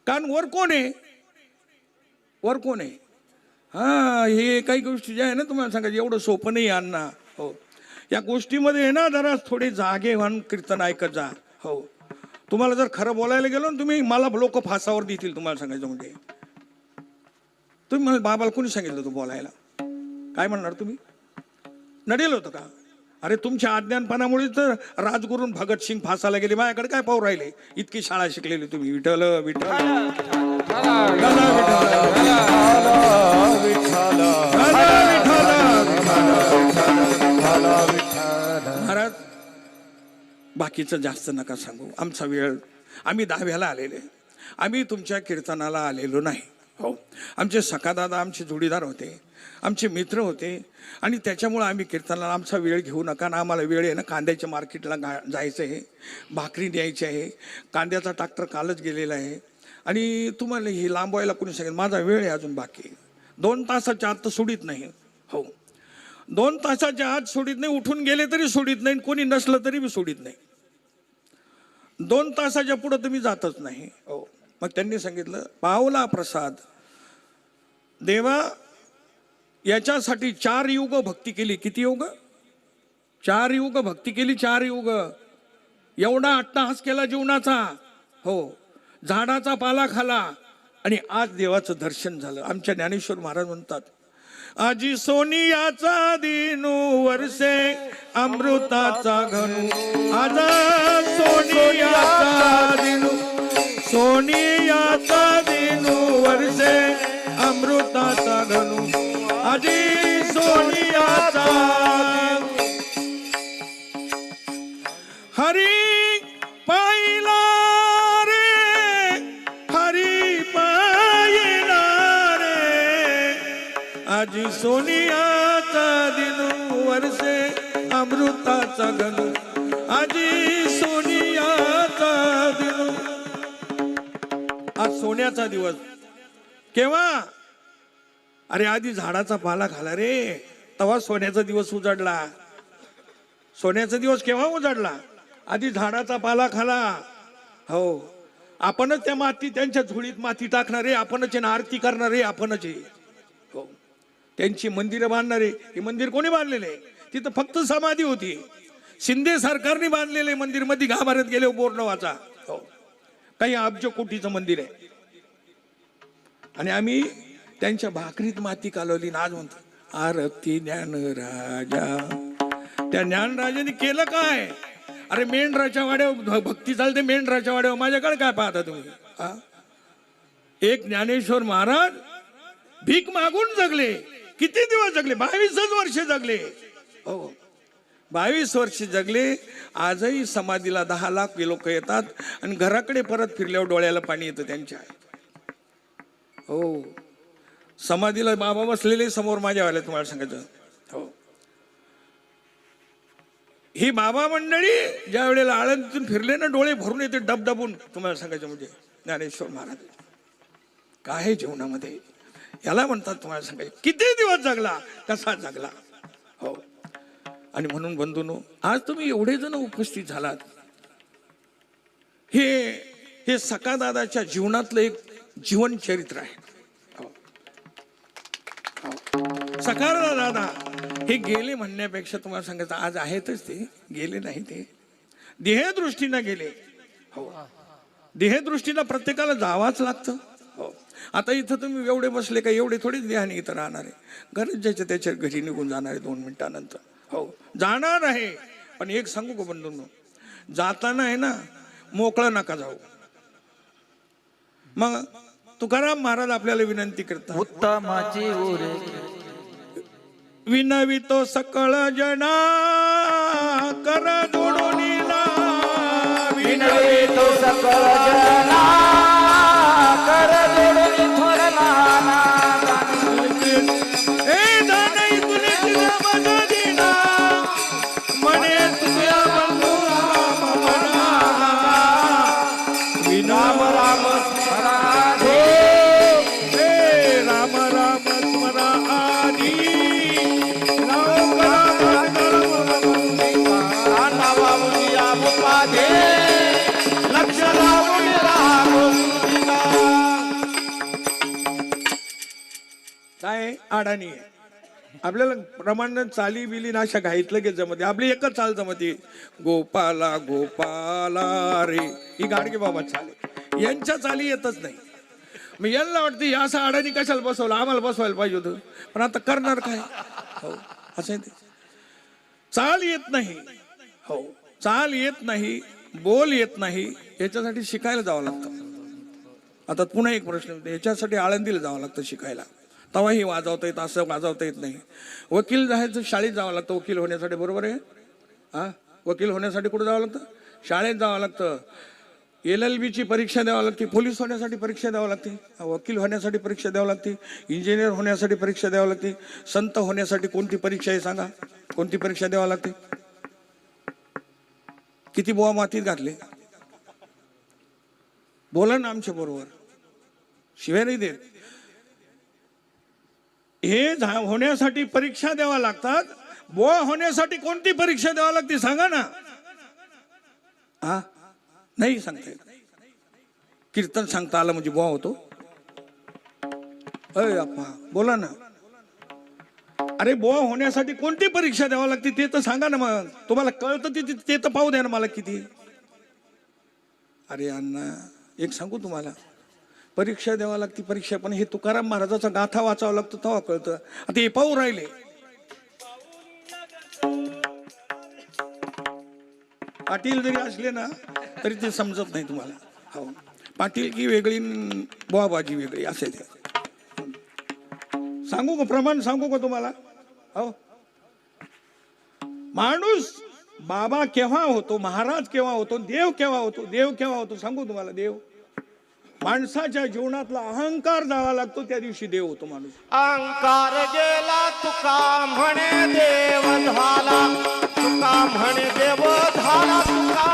कारण वर कोण आहे, वर कोण आहे? हा, हे काही गोष्टी ज्या आहे ना, तुम्हाला सांगायचं एवढं सोपं नाही अण्णा. हो, या गोष्टीमध्ये आहे ना जरा थोडे जागे व्हान कीर्तन ऐकत जा. हो, तुम्हाला जर खरं बोलायला गेलो ना तुम्ही, मला लोक फासावर देतील. तुम्हाला सांगायचं म्हणजे तुम्ही मला बाबाला कोणी सांगितलं तू बोलायला? काय म्हणणार तुम्ही? नडेल होतं का? अरे तुमच्या अज्ञानपणामुळे तर राजगुरू भगतसिंग फासाला गेले. माझ्याकडे काय पाहू राहिले? इतकी शाळा शिकलेली तुम्ही. विठ्ठल विठ्ठल महाराज, बाकीचं जास्त नका सांगू. आमचा वेळ, आम्ही 10व्याला आलेले, आम्ही तुमच्या कीर्तनाला आलेलो नाही. हो, आमचे सखादादा आमचे जोडीदार होते, आमचे मित्र होते, आणि त्याच्यामुळं आम्ही कीर्तनाला आमचा वेळ घेऊ नका ना. आम्हाला वेळ आहे ना, कांद्याच्या मार्केटला जायचं आहे, भाकरी न्यायची आहे. कांद्याचा ट्रॅक्टर कालच गेलेला आहे, आणि तुम्हाला ही लांबवायला कोणी सांगेल? माझा वेळ आहे अजून बाकी. 2 तासाच्या आत तर सोडित नाही. हो, 2 तासाच्या आत सोडित नाही. उठून गेले तरी सोडित नाही, कोणी नसलं तरी बी सोडित नाही. 2 तासाच्या पुढं तुम्ही जातच नाही. हो, मग त्यांनी सांगितलं पावला प्रसाद देवा, याच्यासाठी 4 युग भक्ती केली. किती युग? 4 युग भक्ती केली. 4 युग. एवढा अट्टहास केला जीवनाचा. हो, झाडाचा पाला खाला, आणि आज देवाचं दर्शन झालं. आमच्या ज्ञानेश्वर महाराज म्हणतात, आजी सोनियाचा दिनू वर्षे अमृताचा घनू. आज सोनियाचा दिनू, सोनियाचा दिनू वर्षे अमृताचा घनू. आजी सोनियाचा हरी पाहिला रे, हरी पाहिला रे. आजी सोनियाचा दिनू वर्षे अमृताचा घनू. आजी सोनियाचा दिनू. आज सोन्याचा दिवस. केव्हा? अरे आधी झाडाचा पाला खाला रे, तेव्हा सोन्याचा दिवस उजाडला. सोन्याचा दिवस केव्हा उजाडला? आधी झाडाचा पाला खाला. हो, आपणच त्या माती, त्यांच्या झोळीत माती टाकणारे आपणच, आरती करणारे आपणच. हो, त्यांची मंदिरं बांधणारे. हे मंदिर कोणी बांधलेले? तिथं फक्त समाधी होती. शिंदे सरकारने बांधलेले मंदिर. मध्ये गाभाऱ्यात गेले बोर्ड वाचा. हो, काही अब्ज कोटीचं मंदिर आहे, आणि आम्ही त्यांच्या भाकरीत माती कालवली. आज म्हणतो आरती ज्ञान राजा. त्या ज्ञानराजाने केलं काय? अरे मेंढराच्या वाड्यावर भक्ती चालते, मेंढराच्या वाड्यावर. माझ्याकडे काय पाहता तुम्ही? एक ज्ञानेश्वर महाराज भीक मागून जगले. किती दिवस जगले? 22 वर्ष जगले. हो, 22 वर्ष जगले. आजही समाधीला 10 लाख लोक येतात आणि घराकडे परत फिरल्यावर डोळ्याला पाणी येतं त्यांच्या. हो, समाधीला बाबा बसलेले समोर माझ्या वाले, तुम्हाला सांगायचं. हो, ही बाबा मंडळी ज्या वेळेला आळंदीतून फिरले ना, डोळे भरून येते डबडबून. तुम्हाला सांगायचं म्हणजे ज्ञानेश्वर महाराज काय आहे जीवनामध्ये, याला म्हणतात. तुम्हाला सांगायचं किती दिवस जगला, कसा जगला. हो, आणि म्हणून बंधूंनो, आज तुम्ही एवढे जण उपस्थित झालात. हे सखादादाच्या जीवनातलं एक जीवन चरित्र आहे. सखादादा हे गेले म्हणण्यापेक्षा तुम्हाला सांगायचं आज आहेतच, ते गेले नाही, ते देहदृष्टीनं गेले. हो, देहदृष्टीनं प्रत्येकाला जावाच लागतं. हो, आता इथं तुम्ही एवढे बसले का, एवढे थोडीच देहाने इथं राहणार आहे. गरज ज्याच्या त्याच्या घरी निघून जाणार आहे 2 मिनिटानंतर. हो, जाणार आहे. पण एक सांगू का बंधूंनो, जाताना आहे ना, मोकळं नका जाऊ. मग तुकाराम महाराज आपल्याला विनंती करतात, उत्तमाची उरे विनवितो सकळ जना कर जोडुनीला. विनवितो सकळ जना कर जोडुनी थोरला ए दानई तुले तुझ्या माझा दिना म्हणे तुझ्या बंधू राम म्हणा. विनाम राम राधे हे राम राम स्मरा आधी. लक्ष लावून काय अडाणी आहे. आपल्याला प्रमाण चाली बिली नाशा घाईतलं की जमते, आपली एकच चाल जमते, गोपाला गोपाला रे. ही गाडगे बाबा चाले, यांच्या चाली येतच नाही. मग यांना वाटते या असं अडाणी कशाला बसवलं, आम्हाला बसवायला पाहिजे होतं. पण आता करणार काय. हो, असं आहे ते. चाल येत नाही. हो, चाल येत नाही, बोल येत नाही, याच्यासाठी शिकायला जावं लागतं. आता पुन्हा एक प्रश्न, याच्यासाठी आळंदीला जावं लागतं शिकायला. तेव्हाही वाजवता येत, असं वाजवता येत नाही. वकील जायचं शाळेत जावं लागतं वकील होण्यासाठी, बरोबर आहे. हा, वकील होण्यासाठी कुठं जावं लागतं, शाळेत जावं लागतं. LLB ची परीक्षा द्यावं लागते, पोलीस होण्यासाठी परीक्षा द्यावं लागते, वकील होण्यासाठी परीक्षा द्यावं लागते, इंजिनियर होण्यासाठी परीक्षा द्यावं लागते. संत होण्यासाठी कोणती परीक्षा आहे सांगा, कोणती परीक्षा द्यावं लागते. किती बुवा मातीत घातले, बोला ना आमच्या बरोबर, शिवाय नाही देत. हे होण्यासाठी परीक्षा द्यावा लागतात. बुवा होण्यासाठी कोणती परीक्षा द्यावी लागते सांगा ना. हा, नाही सांगता येत. कीर्तन सांगता आलं म्हणजे बुवा होतो. अय अप्पा बोला ना. अरे बुवा होण्यासाठी कोणती परीक्षा द्यावी लागते ते तर सांगा ना. मग तुम्हाला कळतं ते तर पाहू द्या ना मला किती. अरे अण्णा एक सांगू तुम्हाला, परीक्षा द्यावा लागते परीक्षा, पण हे तुकाराम महाराजाचा गाथा वाचावा लागतो तेव्हा कळतं. आता हे पाहू राहिले, पाटील जरी असले ना तरी ते समजत नाही तुम्हाला. हो, पाटील की वेगळी, बुवाबाजी वेगळी असे ते. सांगू का प्रमाण, सांगू का तुम्हाला. हो, माणूस बाबा केव्हा होतो, महाराज केव्हा होतो, देव केव्हा होतो, देव केव्हा होतो सांगू तुम्हाला. देव माणसाच्या जीवनातला अहंकार जावा लागतो त्या दिवशी देव होतो माणूस. अहंकार गेला तुका म्हणे देव झाला, तुका म्हणे देव झाला, तुका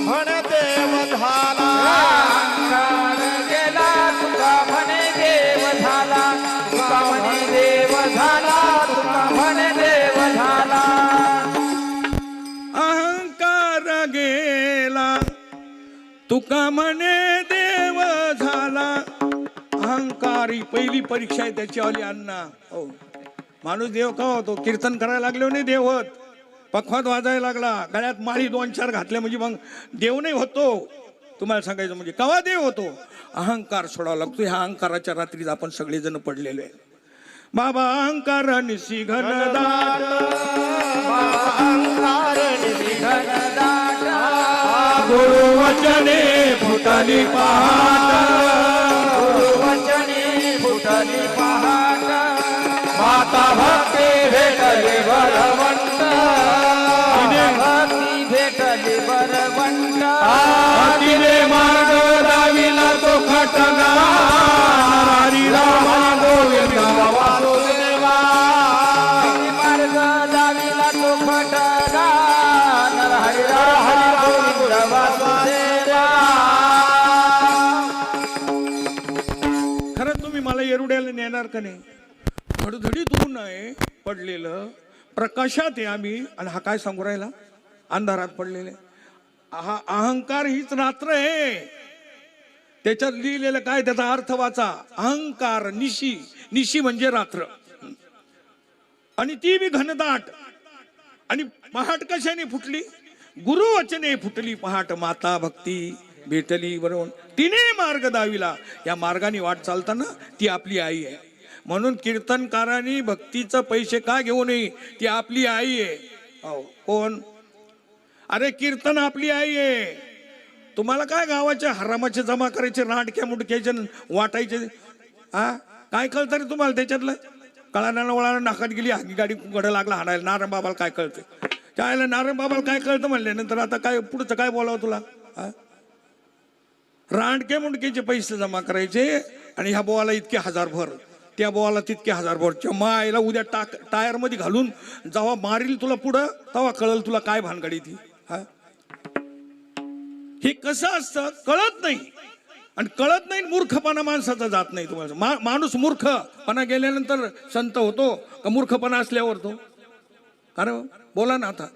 म्हणे देव झाला. अहंकार गेला तुका म्हणे देव झाला, तुका म्हणे देव झाला, तुका म्हणे देव झाला. अहंकार गेला तुका म्हणे देव झाला. अहंकारी पहिली परीक्षा आहे त्याची आली अण्णा. हो, माणूस देव का होतो, कीर्तन करायला लागलो नाही देव होत, पखवात वाजायला लागला, गळ्यात माळी 2-4 घातल्या म्हणजे मग देव नाही होतो. तुम्हाला सांगायचं म्हणजे केव्हा देव होतो, अहंकार सोडावा लागतो. ह्या अहंकाराच्या रात्रीत आपण सगळेजण पडलेलो आहे. बाबा अहंकार निसी घनदाट, अहंकार निघन दाट, गुरु वचने फुटली पहाट, गुरुवचनी फुटली पहाट. माता भक्ती भेटली बळवंत, येरुड्याला नेणार का नाही? धडधडीत ऊन आहे पडलेलं, प्रकाशात आहे आम्ही, आणि हा काय सांगू राहिला? अंधारात पडलेले. हा अहंकार हीच रात्र आहे. त्याच्यात लिहिलेलं काय, त्याचा अर्थ वाचा. अहंकार निशी, निशी म्हणजे रात्र, आणि ती बी घनदाट. आणि पहाट कशाने फुटली? गुरुवचने फुटली पहाट, माता भक्ती भेटली बरोबर. तिने मार्ग दाविला. या मार्गाने वाट चालताना ती आपली आई आहे. म्हणून कीर्तनकारांनी भक्तीचं पैसे का घेऊ नये? ती आपली आई आहे. हो, कोण? अरे कीर्तन आपली आई आहे. तुम्हाला काय गावाच्या हरामाचे जमा करायचे, रांडक्या मुडक्याचे वाटायचे, हा काय कळतं रे तुम्हाला त्याच्यातलं? कळाना वळाला नाकात गेली हागी गाडी गड लागला हाणायला. नारायण बाबाला काय कळतं? त्याला नारायण बाबाला काय कळतं म्हणल्यानंतर आता काय पुढचं काय बोलावं तुला? हा, रांडके मुंडकेचे पैसे जमा करायचे, आणि ह्या बोवाला इतके हजार भर, त्या बोवाला तितके हजार भर. मायला उद्या टायर मध्ये घालून जेव्हा मारील तुला पुढं, तेव्हा कळल तुला काय भानगडी ती. हा, हे कसं असतं कळत नाही. आणि कळत नाही, मूर्खपणा माणसाचा जात नाही. तुम्हाला माणूस मूर्खपणा गेल्यानंतर संत होतो का मूर्खपणा असल्यावर तो? अरे बोला ना, आता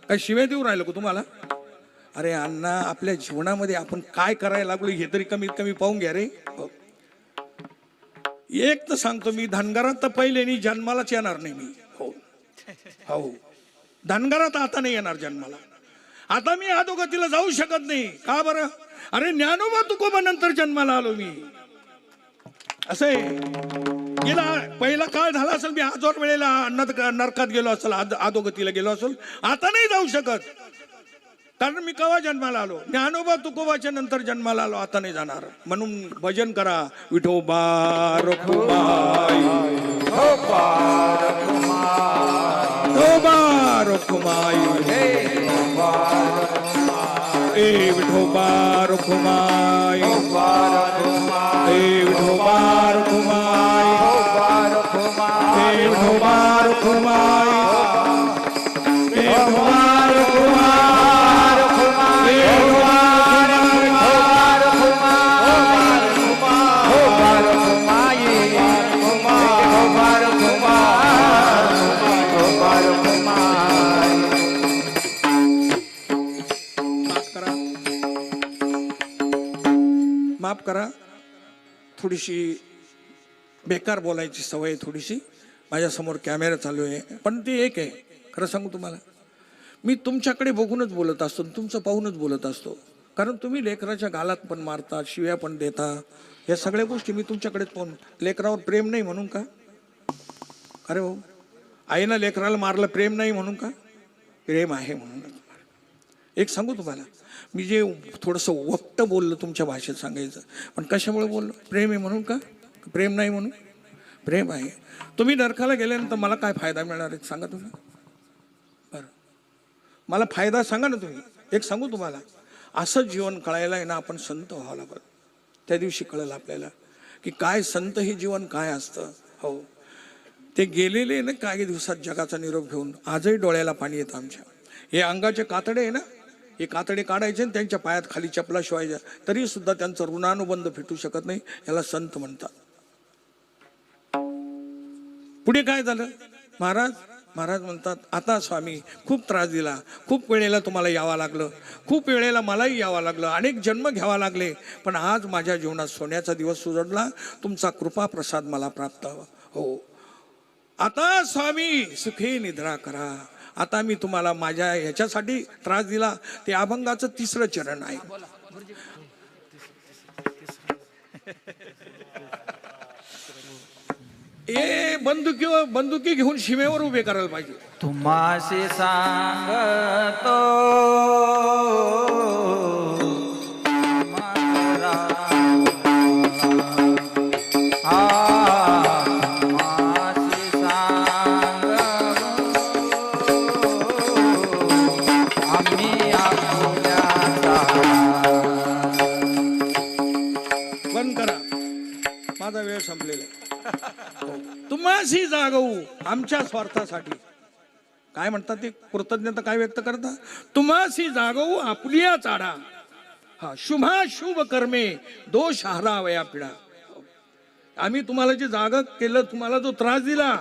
काय शिव्या देऊ राहिलो का तुम्हाला? अरे अण्णा, आपल्या जीवनामध्ये आपण काय करायला लागलो हे तरी कमीत कमी पाहून घ्या रे. एक तर सांगतो मी, धनगरात तर पहिले नाही जन्मालाच येणार नाही मी. हो हो, धनगरात आता नाही येणार जन्माला. आता मी अधोगतीला जाऊ शकत नाही. का बरं? अरे ज्ञानोबा तुकोबा नंतर जन्माला आलो मी. असं आहे. गेला पहिला काळ झाला असेल, मी 1000 वेळेला नरकात गेलो असेल, अधोगतीला गेलो असेल. आता नाही जाऊ शकत, कारण मी केव्हा जन्माला आलो? ज्ञानोबा तुकोबाच्या नंतर जन्माला आलो. आता नाही जाणार. म्हणून भजन करा. विठोबा रखुमाई, विठोबा रखुमाई, ए विठोबा रखुमाई, ए विठोबा रखुमाई, ए विठोबा रखुमाई, ए विठोबा रखुमाई. माफ करा, थोडीशी बेकार बोलायची सवय, थोडीशी. माझ्यासमोर कॅमेरा चालू आहे, पण ते एक आहे. खरं सांगू तुम्हाला, मी तुमच्याकडे बघूनच बोलत असतो, तुमचं पाहूनच बोलत असतो. कारण तुम्ही लेकराच्या गालात पण मारता, शिव्या पण देता. या सगळ्या गोष्टी मी तुमच्याकडेच पाहून. लेकरावर प्रेम नाही म्हणून का? अरे हो, आईनं लेकराला मारलं प्रेम नाही म्हणून का? प्रेम आहे म्हणून. एक सांगू तुम्हाला, मी जे थोडंसं वक्त बोललो तुमच्या भाषेत सांगायचं, पण कशामुळे बोललो? प्रेम आहे म्हणून का? प्रेम नाही म्हणून? प्रेम आहे. तुम्ही नरकाला गेल्यानंतर मला काय फायदा मिळणार आहे सांगा तुम्ही? बरं, मला फायदा सांगा ना तुम्ही. एक सांगू तुम्हाला, असं जीवन कळायला आहे ना, आपण संत व्हावं लागत. त्या दिवशी कळलं आपल्याला की काय संत हे जीवन काय असतं. हो, ते गेलेले ना काही दिवसात जगाचा निरोप घेऊन. आजही डोळ्याला पाणी येतं आमच्या. हे अंगाचे कातडे आहे ना, हे कातडे काढायचे आणि त्यांच्या पायात खाली चपला शिवायच्या, तरी सुद्धा त्यांचं ऋणानुबंध फिटू शकत नाही. याला संत म्हणतात. पुढे काय झालं? महाराज म्हणतात, आता स्वामी खूप त्रास दिला, खूप वेळेला तुम्हाला यावं लागलं, खूप वेळेला मलाही यावं लागलं, अनेक जन्म घ्यावा लागले, पण आज माझ्या जीवनात सोन्याचा दिवस उजडला. तुमचा कृपा प्रसाद मला प्राप्त हो. आता स्वामी सुखे निद्रा करा. आता मी तुम्हाला माझ्या ह्याच्यासाठी त्रास दिला, ते अभंगाचं 3रं चरण आहे. ए बंदुकी घेऊन सीमेवर उभे करायला पाहिजे. तुम्हाशी सांगतो माझा वेळ संपलेला. तुम्हाशी जागवू आमच्या स्वार्थासाठी. काय म्हणतात ते? कृतज्ञता काय व्यक्त करता? तुम्हाशी जागवू आपलिया चाडा, हा शुभाशुभ कर्मे दोष हरावया पिढा. आम्ही तुम्हाला जे जागा केलं, तुम्हाला जो त्रास दिला,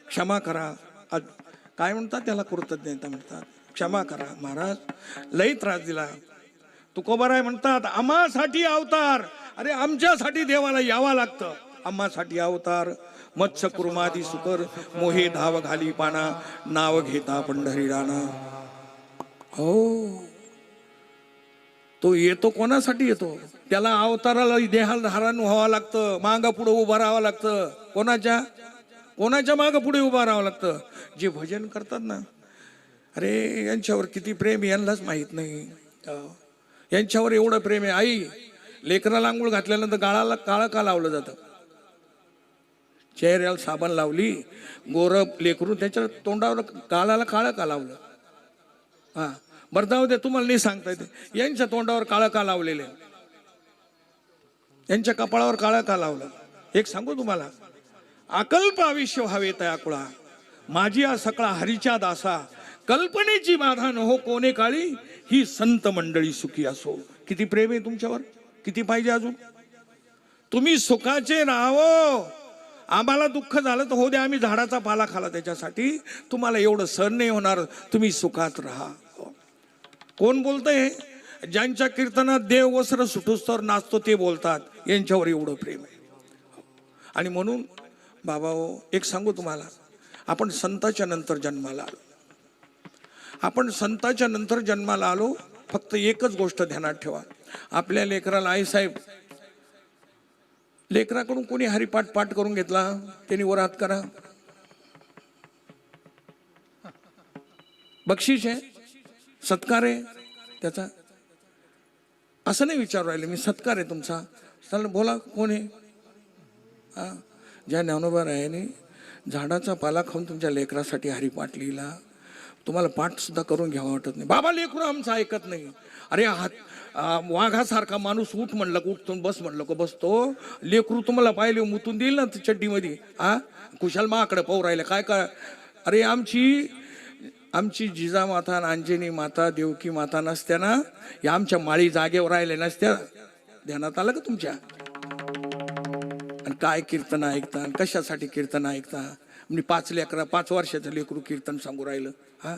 क्षमा करा. आज काय म्हणतात त्याला, कृतज्ञता म्हणतात. क्षमा करा महाराज, लई त्रास दिला. तुकोबाराय म्हणतात आम्हासाठी अवतार. अरे आमच्यासाठी देवाला यावं लागतं. आम्हासाठी अवतार. मत्स्य कुर्मादी सुकर मोहे धाव घाली पाना, नाव घेता पंढरी राणा. हो, तो येतो कोणासाठी येतो? त्याला अवताराला देहाला धारण व्हावं लागतं, मागं पुढे उभं राहावं लागतं. कोणाच्या मागं पुढे उभं राहावं लागतं? जे भजन करतात ना, अरे यांच्यावर किती प्रेम यांनाच माहीत नाही. यांच्यावर एवढं प्रेम आहे. आई लेकराला आंघोळ घातल्यानंतर गाळाला काळं का लावलं जातं? चेहऱ्याला साबण लावली, गोरं लेकरून त्याच्या तोंडावर गाळाला काळं का लावलं? हा, बरं जाऊ दे, तुम्हाला नाही सांगता येते. यांच्या तोंडावर काळं का लावलेले, यांच्या कपाळावर काळं का लावलं? एक सांगू तुम्हाला, अकल्प आयुष्य व्हावे तया कुळा, माझी आ सकळा हरीच्या दासा, कल्पनेची बाधा न हो कोणे काळी, ही संत मंडळी सुखी असो. किती प्रेम आहे तुमच्यावर, किती पाहिजे अजून? तुम्ही सुखाचे राहावं. आम्हाला दुःख झालं तर हो द्या, आम्ही झाडाचा पाला खाला त्याच्यासाठी. तुम्हाला एवढं सहन नाही होणार, तुम्ही सुखात राहा. कोण बोलतंय? ज्यांच्या कीर्तनात देव वस्त्र सुटुस्तवर नाचतो ते बोलतात. यांच्यावर एवढं प्रेम आहे. आणि म्हणून बाबा हो, एक सांगू तुम्हाला, आपण संताच्या नंतर जन्माला आलो. आपण संताच्या नंतर जन्माला आलो. फक्त एकच गोष्ट ध्यानात ठेवा, आपल्या लेकराला आई साहेब, लेकराकडून कोणी हरिपाठ पाठ करून घेतला, त्यांनी वर हात करा. बक्षीस आहे, सत्कार आहे त्याचा. असं नाही विचारू राहिले मी, सत्कार आहे तुमचा. चला बोला, कोण आहे? हा, ज्या ज्ञानोबारायाने झाडाचा पाला खाऊन तुमच्या लेकरासाठी हरिपाठ लिहिला, तुम्हाला पाठ सुद्धा करून घ्यावा वाटत नाही. बाबा लेकरू आमचं ऐकत नाही. अरे वाघासारखा माणूस उठ म्हणलं का उठतो, बस म्हणलं का बसतो. लेकरू तुम्हाला पाहिले मुतून देईल ना चड्डीमध्ये. हा, कुशाल माकडे पाहू राहिले काय काय. अरे आमची जिजामाता, अंजनी माता, देवकी माता नसत्या ना, या आमच्या माळी जागेवर राहिल्या नसत्या. ध्यानात आलं का तुमच्या? आणि काय कीर्तन ऐकता, आणि कशासाठी कीर्तन ऐकता? म्हणजे 5 वर्षाचं लेकरू कीर्तन सांगू राहिलं. हा,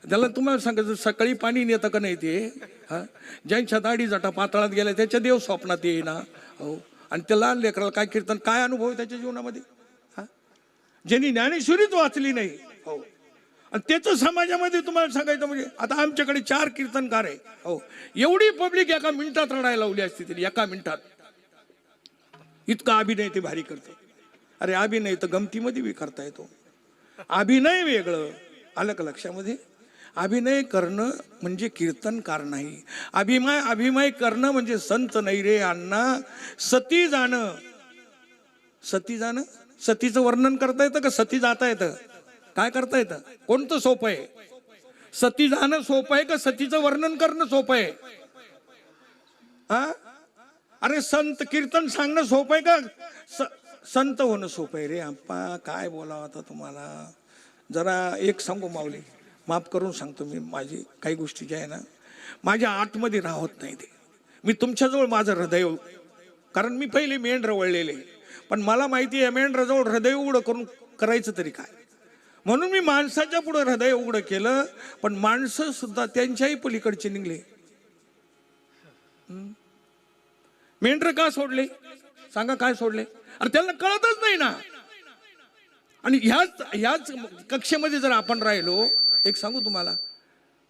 त्याला तुम्हाला सांगायचं सकाळी पाणी नेतं का नाही ते? हा, ज्यांच्या दाढी जटा पातळात गेल्या त्याच्या देव स्वप्नात येईना. हो, आणि त्या लहान लेकराला काय कीर्तन, काय अनुभव आहे त्याच्या जीवनामध्ये? हा, ज्यांनी ज्ञानेश्वरीच वाचली नाही. हो, आणि त्याचं समाजामध्ये तुम्हाला सांगायचं म्हणजे, आता आमच्याकडे 4 कीर्तनकार आहे. हो, एवढी पब्लिक एका मिनिटात रडायला लावली असती तरी, एका मिनिटात. इतका अभिनय ते भारी करते. अरे अभिनय तर गमतीमध्ये बी करता येतो. अभिनय वेगळं, आलं का लक्षामध्ये? अभिनय करणं म्हणजे कीर्तनकार नाही. अभिनय करणं म्हणजे संत नाही रे अण्णा. सती जाणं. सतीचं वर्णन करता येतं का सती जाता येतं? काय करता येतं? कोणतं सोपं आहे? सती जाणं सोपं आहे का सतीचं वर्णन करणं सोपं आहे? हा, अरे संत कीर्तन सांगणं सोपं आहे का संत होणं सोपं आहे रे आप्पा? काय बोलावं आता तुम्हाला. जरा एक सांगू माऊली, माफ करून सांगतो मी, माझी काही गोष्टी ज्या आहे ना माझ्या आतमध्ये राहत नाही ते. मी तुमच्याजवळ माझं हृदय, कारण मी पहिले मेंढर वळलेले, पण मला माहिती आहे मेंढराजवळ हृदय उघडं करून करायचं तरी काय. म्हणून मी माणसाच्या पुढे हृदय उघडं केलं, पण माणसं सुद्धा त्यांच्याही पलीकडचे निघले. मेंढर का सोडले सांगा? काय सोडले? अरे त्यांना कळतच नाही ना. आणि ह्याच कक्षेमध्ये जर आपण राहिलो, एक सांगू तुम्हाला,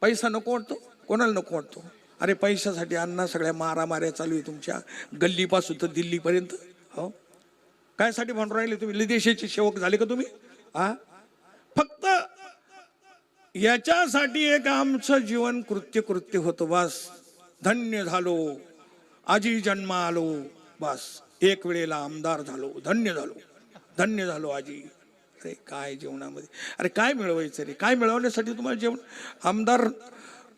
पैसा नको वाटतो कोणाला? नको वाटतो. अरे पैशासाठी अण्णा सगळ्या मारामाऱ्या चालू आहे तुमच्या गल्लीपासून तर दिल्लीपर्यंत. हो, कायसाठी म्हणून राहिले तुम्ही? देशाचे सेवक झाले का तुम्ही? हा, फक्त याच्यासाठी एक आमचं जीवन कृत्य होतं. बस, धन्य झालो, आजी जन्मा आलो, बस एक वेळेला आमदार झालो, धन्य झालो आजी. अरे काय जीवनामध्ये, अरे काय मिळवायचं रे? काय मिळवण्यासाठी तुम्हाला जेवण?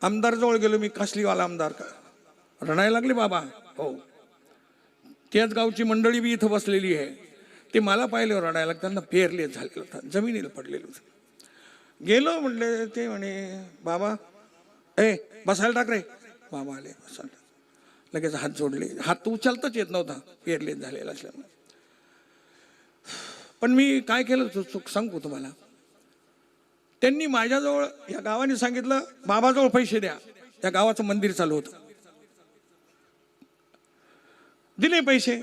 आमदार जवळ गेलो मी, कासलीवाला आमदार, का रडायला लागले बाबा. हो, त्याच गावची मंडळी बी इथं बसलेली आहे. ते मला पाहिल्यावर रडायला, त्यांना पेरले झालेलं होतं, जमिनीला पडलेलं होतं. गेलो म्हणले, ते म्हणे बाबा बसायला टाक रे. बाबा आले बसायला, लगेच हात जोडले. हात उचलताच येत नव्हता पेरले झालेला असल्यामुळे. पण मी काय केलं चूक सांगू तुम्हाला. त्यांनी माझ्याजवळ, या गावाने सांगितलं बाबाजवळ पैसे द्या, त्या गावाचं मंदिर चालू होतं. दिले पैसे.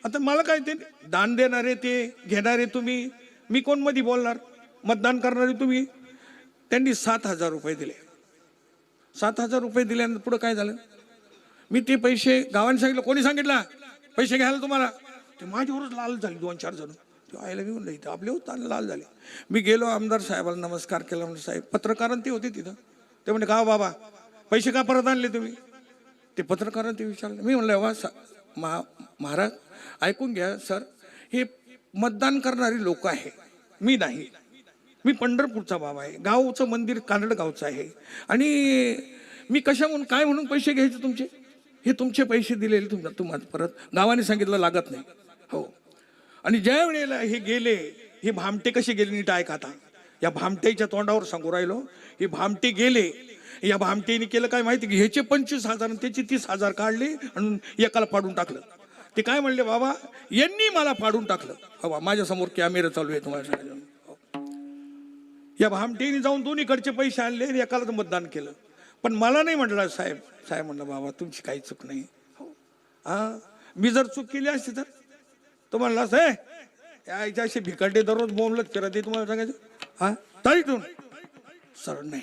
आता मला काय, ते दान देणारे ते घेणारे तुम्ही, मी कोण मध्ये बोलणार, मतदान करणारे तुम्ही. त्यांनी 7,000 रुपये दिले. 7,000 रुपये दिल्यानंतर पुढं काय झालं, मी ते पैसे गावाने सांगितलं, कोणी सांगितलं पैसे घ्यायला तुम्हाला, ते माझ्यावरच लाल झाले 2-4 जण. आयला मी म्हणलं इथं आपले होत लाल झाले. मी गेलो आमदार साहेबाला नमस्कार केला. म्हणजे साहेब, पत्रकारांना ते होते तिथं, ते म्हणजे का बाबा पैसे का परत आणले तुम्ही, ते पत्रकारांना ते विचारलं. मी म्हणलं वा महाराज ऐकून घ्या सर, हे मतदान करणारी लोक आहे, मी नाही. मी पंढरपूरचा बाबा आहे, गावचं मंदिर कानड गावचं आहे, आणि मी कशा म्हणून काय म्हणून पैसे घ्यायचे तुमचे, हे तुमचे पैसे दिलेले तुम्हाला परत गावाने सांगितलं लागत नाही. हो. आणि ज्या वेळेला हे गेले, हे भामटे कसे गेले नीट ऐका आता. या भामटेच्या तोंडावर सांगू राहिलो, हे भामटे गेले. या भामटेने केलं काय माहिती की, ह्याचे 25,000 आणि त्याचे 30,000 काढले आणि एकाला पाडून टाकलं. ते काय म्हणले, बाबा यांनी मला पाडून टाकलं. बाबा माझ्या समोर कॅमेरा चालू आहे तुम्हाला सांगायचं. या भामटेने जाऊन दोन्हीकडचे पैसे आणले आणि एकाला मतदान केलं. पण मला नाही म्हटलं साहेब. साहेब म्हणलं बाबा तुमची काही चूक नाही. हा, मी जर चूक केली असती तर तो म्हणला यायचे असे भिकारडे दररोज बोंबलत फिरत ते तुम्हाला सांगायचं. हा तरीतून सर नाही.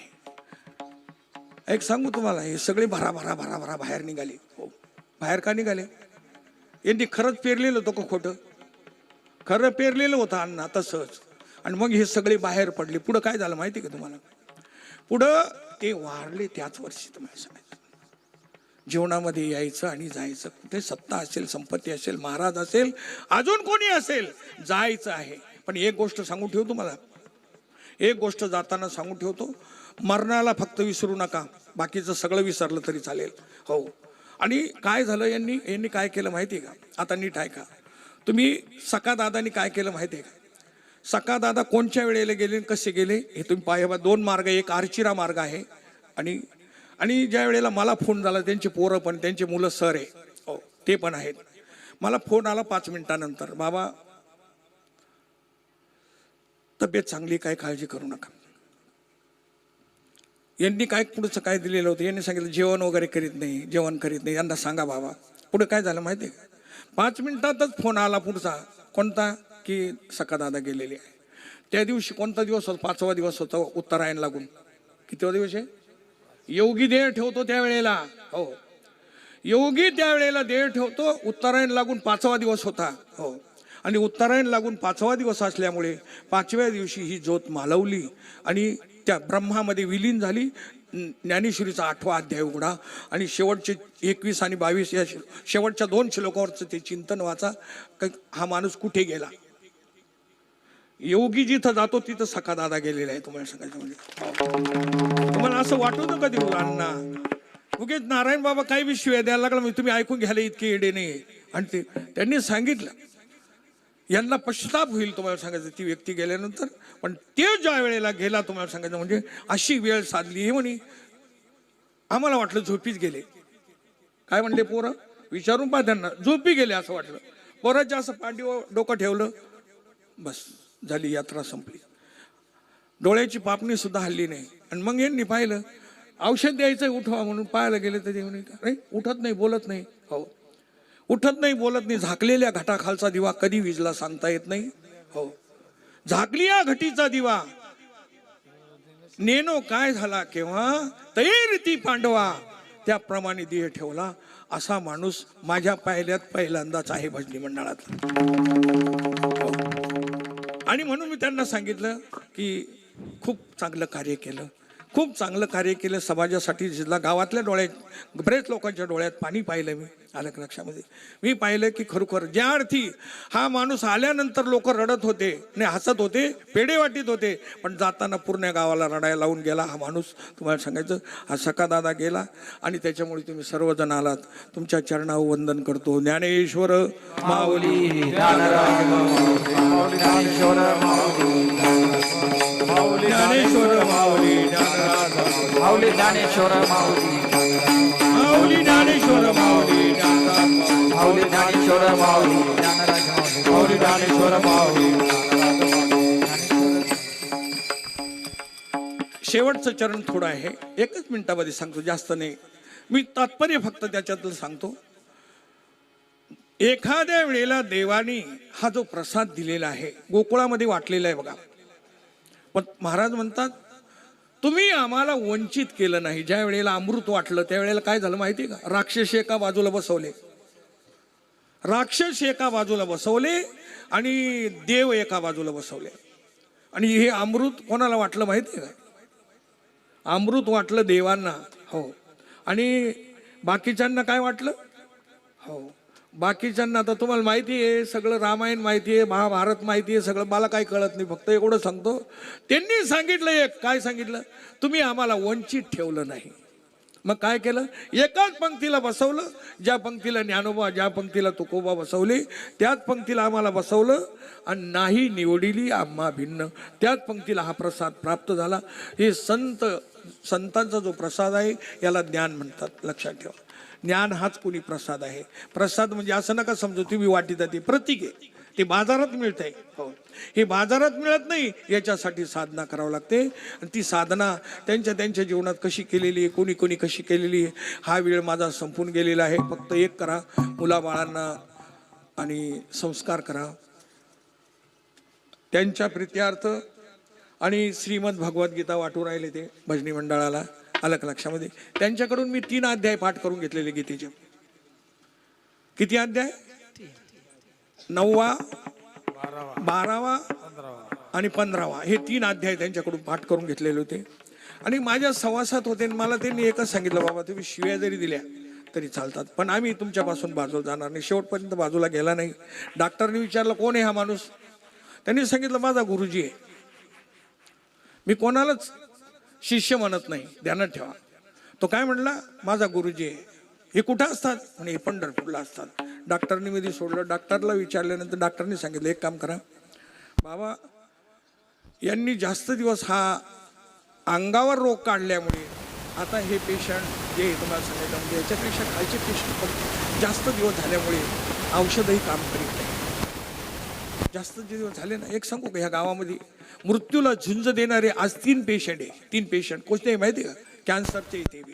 एक सांगू तुम्हाला, हे सगळे भरा भरा भरा भरा बाहेर निघाले. हो, बाहेर का निघाले, यांनी खरंच पेरलेलं होतं का खोटं, खरं पेरलेलं होतं अण्णा तसंच. आणि मग हे सगळे बाहेर पडले. पुढं काय झालं माहिती का तुम्हाला, पुढं ते वारले त्याच वर्षी. तुम्हाला सांगायचं, जीवनामध्ये यायचं आणि जायचं. कुठे सत्ता असेल, संपत्ती असेल, महाराज असेल, अजून कोणी असेल, जायचं आहे. पण एक गोष्ट सांगून ठेव तुम्हाला, एक गोष्ट जाताना सांगून ठेवतो, मरणाला फक्त विसरू नका, बाकीचं सगळं विसरलं तरी चालेल. हो. आणि काय झालं, यांनी काय केलं माहिती आहे का, आता नीट ऐका तुम्ही. सखादादांनी काय केलं माहिती आहे का, सखादादा कोणत्या वेळेला गेले, कसे गेले हे तुम्ही पाहा. 2 मार्ग, एक आरचिरा मार्ग आहे, आणि ज्या वेळेला मला फोन झाला, त्यांचे पोरं पण, त्यांचे मुलं सर आहे, हो ते पण आहेत. मला फोन आला 5 मिनिटानंतर, बाबा तब्येत चांगली, काय काळजी करू नका. यांनी काय पुढचं काय दिलेलं होतं, यांनी सांगितलं जेवण वगैरे करीत नाही, जेवण करीत नाही, यांना सांगा बाबा. पुढे काय झालं माहिती आहे का, 5 मिनिटातच फोन आला पुढचा. कोणता, की सखादादा गेलेले आहे. त्या दिवशी कोणता दिवस होता, 5वा दिवस होता, उत्तरायण लागून. कितीवा दिवस आहे, योगी देह ठेवतो त्यावेळेला. हो, योगी त्यावेळेला देह ठेवतो. उत्तरायण लागून 5वा दिवस होता. हो, आणि उत्तरायण लागून 5वा दिवस असल्यामुळे 5व्या दिवशी ही ज्योत मालवली आणि त्या ब्रह्मामध्ये विलीन झाली. ज्ञानेश्वरीचा 8वा अध्याय उघडा आणि शेवटचे 21 आणि 22 या शेवटच्या 2 श्लोकावरचं ते चिंतन वाचा. हा माणूस कुठे गेला. योगी जिथं जातो तिथं सखादादा गेलेला आहे. तुम्हाला सांगायचं म्हणजे, तुम्हाला असं वाटू नका देऊ अण्णा उगेच नारायण बाबा काही बी शिवाय द्यायला लागला, म्हणजे तुम्ही ऐकून घ्यायला इतके येडे नाही. आणि त्यांनी सांगितलं, यांना पश्चाताप होईल तुम्हाला सांगायचं ती व्यक्ती गेल्यानंतर. पण ते ज्या वेळेला गेला तुम्हाला सांगायचं म्हणजे अशी वेळ साधली. हे म्हणे आम्हाला वाटलं झोपीच गेले. काय म्हणले पोरं, विचारून पहा त्यांना, झोपी गेले असं वाटलं. पोराच्या असं पाठीवर डोकं ठेवलं, बस झाली, यात्रा संपली. डोळ्याची पापणी सुद्धा हल्ली नाही. आणि मग यांनी पाहिलं, औषध द्यायचं उठवा म्हणून पाहायला गेले तर ते म्हणे अरे उठत नाही, बोलत नाही. हो, उठत नाही, बोलत नाही. झाकलेल्या घटाखालचा दिवा कधी विजला सांगता येत नाही. हो, झाकली या घटीचा दिवा, नेनो काय झाला केव्हा, तैरती पांडवा, त्याप्रमाणे देह ठेवला. असा माणूस माझ्या पहिल्यांदाच आहे भजनी मंडळात. आणि म्हणून मी त्यांना सांगितलं की खूप चांगलं कार्य केलं, खूप चांगलं कार्य केलं समाजासाठी. जिल्हा गावातल्या डोळ्यात, बरेच लोकांच्या डोळ्यात पाणी पाहिलं मी. आलं लक्षामध्ये, मी पाहिलं की खरोखर ज्या अर्थी हा माणूस आल्यानंतर लोक रडत होते, नाही हसत होते, पेढे वाटीत होते, पण जाताना पूर्ण गावाला रडायला लावून गेला हा माणूस. तुम्हाला सांगायचं, हा सखादादा गेला आणि त्याच्यामुळे तुम्ही सर्वजण आलात. तुमच्या चरणावर वंदन करतो. ज्ञानेश्वर माऊली, ज्ञानेश्वर माऊली, ज्ञानेश्वर माऊली, माऊली ज्ञानेश्वर माऊली, माऊली ज्ञानेश्वर माऊली, माऊली माऊली ज्ञानेश्वर माऊली ज्ञानराज माऊली माऊली ज्ञानेश्वर माऊली शेवटचं चरण थोडं आहे, एकच मिनिटामध्ये सांगतो, जास्त नाही. मी तात्पर्य फक्त त्याच्यातलं सांगतो. एखाद्या वेळेला देवानी हा जो प्रसाद दिलेला आहे गोकुळामध्ये वाटलेला आहे बघा, पण महाराज म्हणतात तुम्ही आम्हाला वंचित केलं नाही. ज्या वेळेला अमृत वाटलं त्यावेळेला काय झालं माहिती आहे का? राक्षस एका बाजूला बसवले, राक्षस एका बाजूला बसवले आणि देव एका बाजूला बसवले. आणि हे अमृत कोणाला वाटलं माहिती आहे का? अमृत वाटलं देवांना. हो. आणि बाकीच्यांना काय वाटलं? हो, बाकीच्यांना आता तुम्हाला माहिती आहे सगळं, रामायण माहिती आहे, महाभारत माहिती आहे सगळं, मला काही कळत नाही, फक्त एवढं सांगतो. त्यांनी सांगितलं एक, काय सांगितलं? तुम्ही आम्हाला वंचित ठेवलं नाही. मग काय केलं? एकाच पंक्तीला बसवलं. ज्या पंक्तीला ज्ञानोबा, ज्या पंक्तीला तुकोबा बसवले त्याच पंक्तीला आम्हाला बसवलं. आणि नाही निवडिली आम्हा भिन्न, त्याच पंक्तीला हा प्रसाद प्राप्त झाला. हे संतांचा जो प्रसाद आहे याला ज्ञान म्हणतात, लक्षात ठेवा. ज्ञान हाच कोणी प्रसाद आहे. प्रसाद म्हणजे असं नका समजू तुम्ही वाटीत ते प्रतीक आहे, ते बाजारात मिळतंय. हो, हे बाजारात मिळत नाही, याच्यासाठी साधना करावं लागते. आणि ती साधना त्यांच्या त्यांच्या जीवनात कशी केलेली आहे, कोणी कोणी कशी केलेली आहे, हा वेळ माझा संपून गेलेला आहे. फक्त एक करा, मुलाबाळांना आणि संस्कार करा त्यांच्या प्रित्यार्थ. आणि श्रीमद भगवद्गीता वाटू राहिले ते भजनी मंडळाला, आलं का लक्षामध्ये? त्यांच्याकडून मी 3 अध्याय पाठ करून घेतलेले गीतेचे. किती अध्याय? 9वा, 12वा आणि 15वा, हे 3 अध्याय त्यांच्याकडून पाठ करून घेतलेले होते. आणि माझ्या सहवासात होते. मला त्यांनी एकच सांगितलं, बाबा तुम्ही शिव्या जरी दिल्या तरी चालतात, पण आम्ही तुमच्यापासून बाजूला जाणार नाही. शेवटपर्यंत बाजूला गेला नाही. डॉक्टरने विचारलं कोण आहे हा माणूस? त्यांनी सांगितलं माझा गुरुजी आहे. मी कोणालाच शिष्य म्हणत नाही, ध्यानात ठेवा. तो काय म्हणला? माझा गुरुजी आहे. हे कुठं असतात? आणि हे पंढरपूरला असतात. डॉक्टरने मध्ये सोडलं. डॉक्टरला विचारल्यानंतर डॉक्टरने सांगितलं एक काम करा बाबा, यांनी जास्त दिवस हा अंगावर रोग काढल्यामुळे आता हे पेशंट जे तुम्हाला सांगितलं म्हणजे याच्यापेक्षा खायचे पेशंट पण जास्त दिवस झाल्यामुळे औषधही काम करीत नाही. जास्त दिवस झाले ना, एक सांगू का, ह्या गावामध्ये मृत्यूला झुंज देणारे आज 3 पेशंट आहे. 3 पेशंट कोणते आहे माहिती आहे का? कॅन्सरचे इथे बी.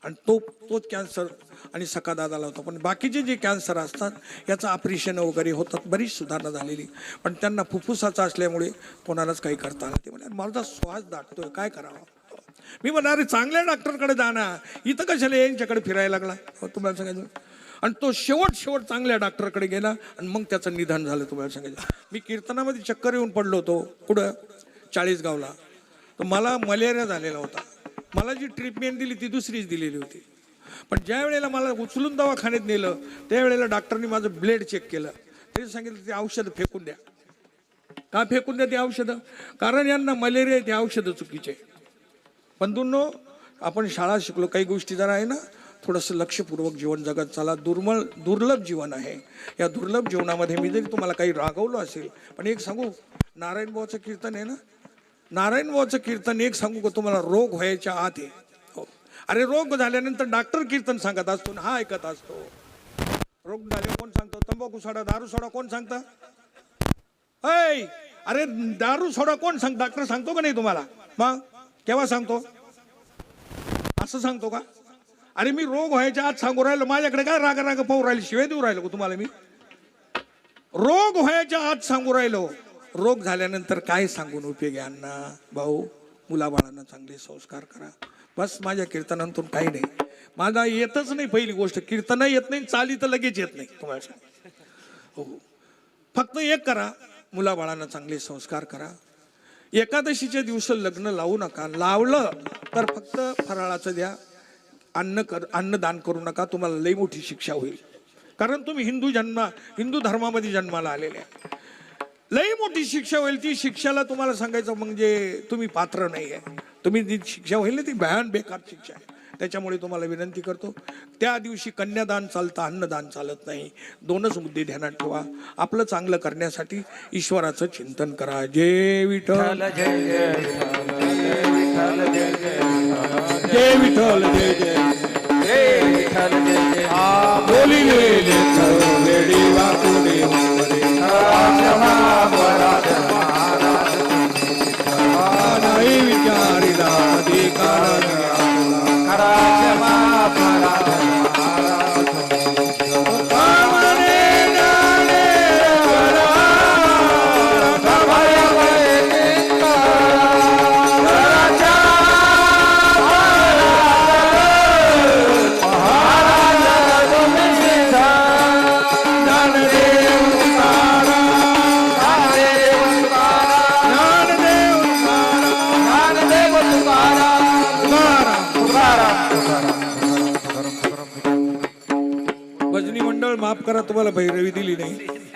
आणि तोच कॅन्सर आणि सका दादाला होता. पण बाकीचे जे कॅन्सर असतात याचं ऑपरेशन वगैरे होतात, बरीच सुधारणा झालेली. पण त्यांना फुफ्फुसाचा असल्यामुळे कोणालाच काही करता आलं. ते म्हणजे माझा श्वास दाटतोय, काय करावं? मी म्हणणार अरे चांगल्या डॉक्टरकडे जा ना, इथं कशाला यांच्याकडे फिरायला लागला? तुम्हाला सांगायचं. आणि तो शेवट चांगल्या डॉक्टरकडे गेला आणि मग त्याचं निधन झालं. तुम्हाला सांगायचं, मी कीर्तनामध्ये चक्कर येऊन पडलो होतो. कुठं? 40 गावला. तर मला मलेरिया झालेला होता. मला जी ट्रीटमेंट दिली ती दुसरीच दिलेली होती. पण ज्या वेळेला मला उचलून दवाखान्यात नेलं त्यावेळेला डॉक्टरनी माझं ब्लड चेक केलं. ते सांगितलं ते औषधं फेकून द्या. का फेकून द्या ते औषधं? कारण यांना मलेरिया ते औषधं चुकीचे. बंधूंनो, आपण शाळा शिकलो, काही गोष्टी जरा आहे ना थोडंसं लक्षपूर्वक जीवन जगत चला. दुर्लभ जीवन आहे. या दुर्लभ जीवनामध्ये मी जरी तुम्हाला काही रागवलं असेल, पण एक सांगू, नारायण भाऊचं कीर्तन आहे ना, नारायण भाऊचं कीर्तन एक सांगू का तुम्हाला, रोग व्हायच्या आत आहे. हो, अरे रोग झाल्यानंतर डॉक्टर कीर्तन सांगत असतो ना, हा ऐकत असतो. रोग झाले कोण सांगतो? तंबाखू सोडा, दारू सोडा कोण सांगतं? अरे दारू सोडा कोण सांग? डॉक्टर सांगतो का नाही तुम्हाला? मग केव्हा सांगतो? असं सांगतो का? अरे मी रोग व्हायच्या आत सांगू राहिलो, माझ्याकडे काय राग पाहू राहिलो, शिवाय देऊ राहिलो तुम्हाला? मी रोग व्हायच्या आत सांगू राहिलो. रोग झाल्यानंतर काय सांगून उपयोग आहे? अण्णा भाऊ, मुलाबाळांना चांगले संस्कार करा. बस माझ्या कीर्तनातून काही नाही. माझा येतच नाही, पहिली गोष्ट कीर्तन येत नाही, चाली तर लगेच येत नाही तुम्हाला. हो, फक्त एक करा, मुलाबाळांना चांगले संस्कार करा. एकादशीच्या दिवशी लग्न लावू नका. लावलं तर फक्त फराळाचं द्या. अन्नदान करू नका. तुम्हाला लई मोठी शिक्षा होईल. कारण तुम्ही हिंदू धर्मामध्ये जन्माला आलेले आहे. लई मोठी शिक्षा होईल. ती शिक्षाला तुम्हाला सांगायचं म्हणजे तुम्ही पात्र नाही आहे. तुम्ही जी शिक्षा होईल ना ती भयान बेकार शिक्षा आहे. त्याच्यामुळे तुम्हाला विनंती करतो, त्या दिवशी कन्यादान चालतं, अन्नदान चालत नाही. 2च मुद्दे ध्यानात ठेवा. आपलं चांगलं करण्यासाठी ईश्वराचं चिंतन करा. जय विठ्ठल, जय विठ्ठल, जय विठ्ठल, जय विठ्ठल, जय विठ्ठल जय जय बोलिले लेकर वेडी वाकुडे वाकुडे नाही विचारिला अधिकार भजनी मंडळ माफ करा, तुम्हाला भैरवी दिली नाही.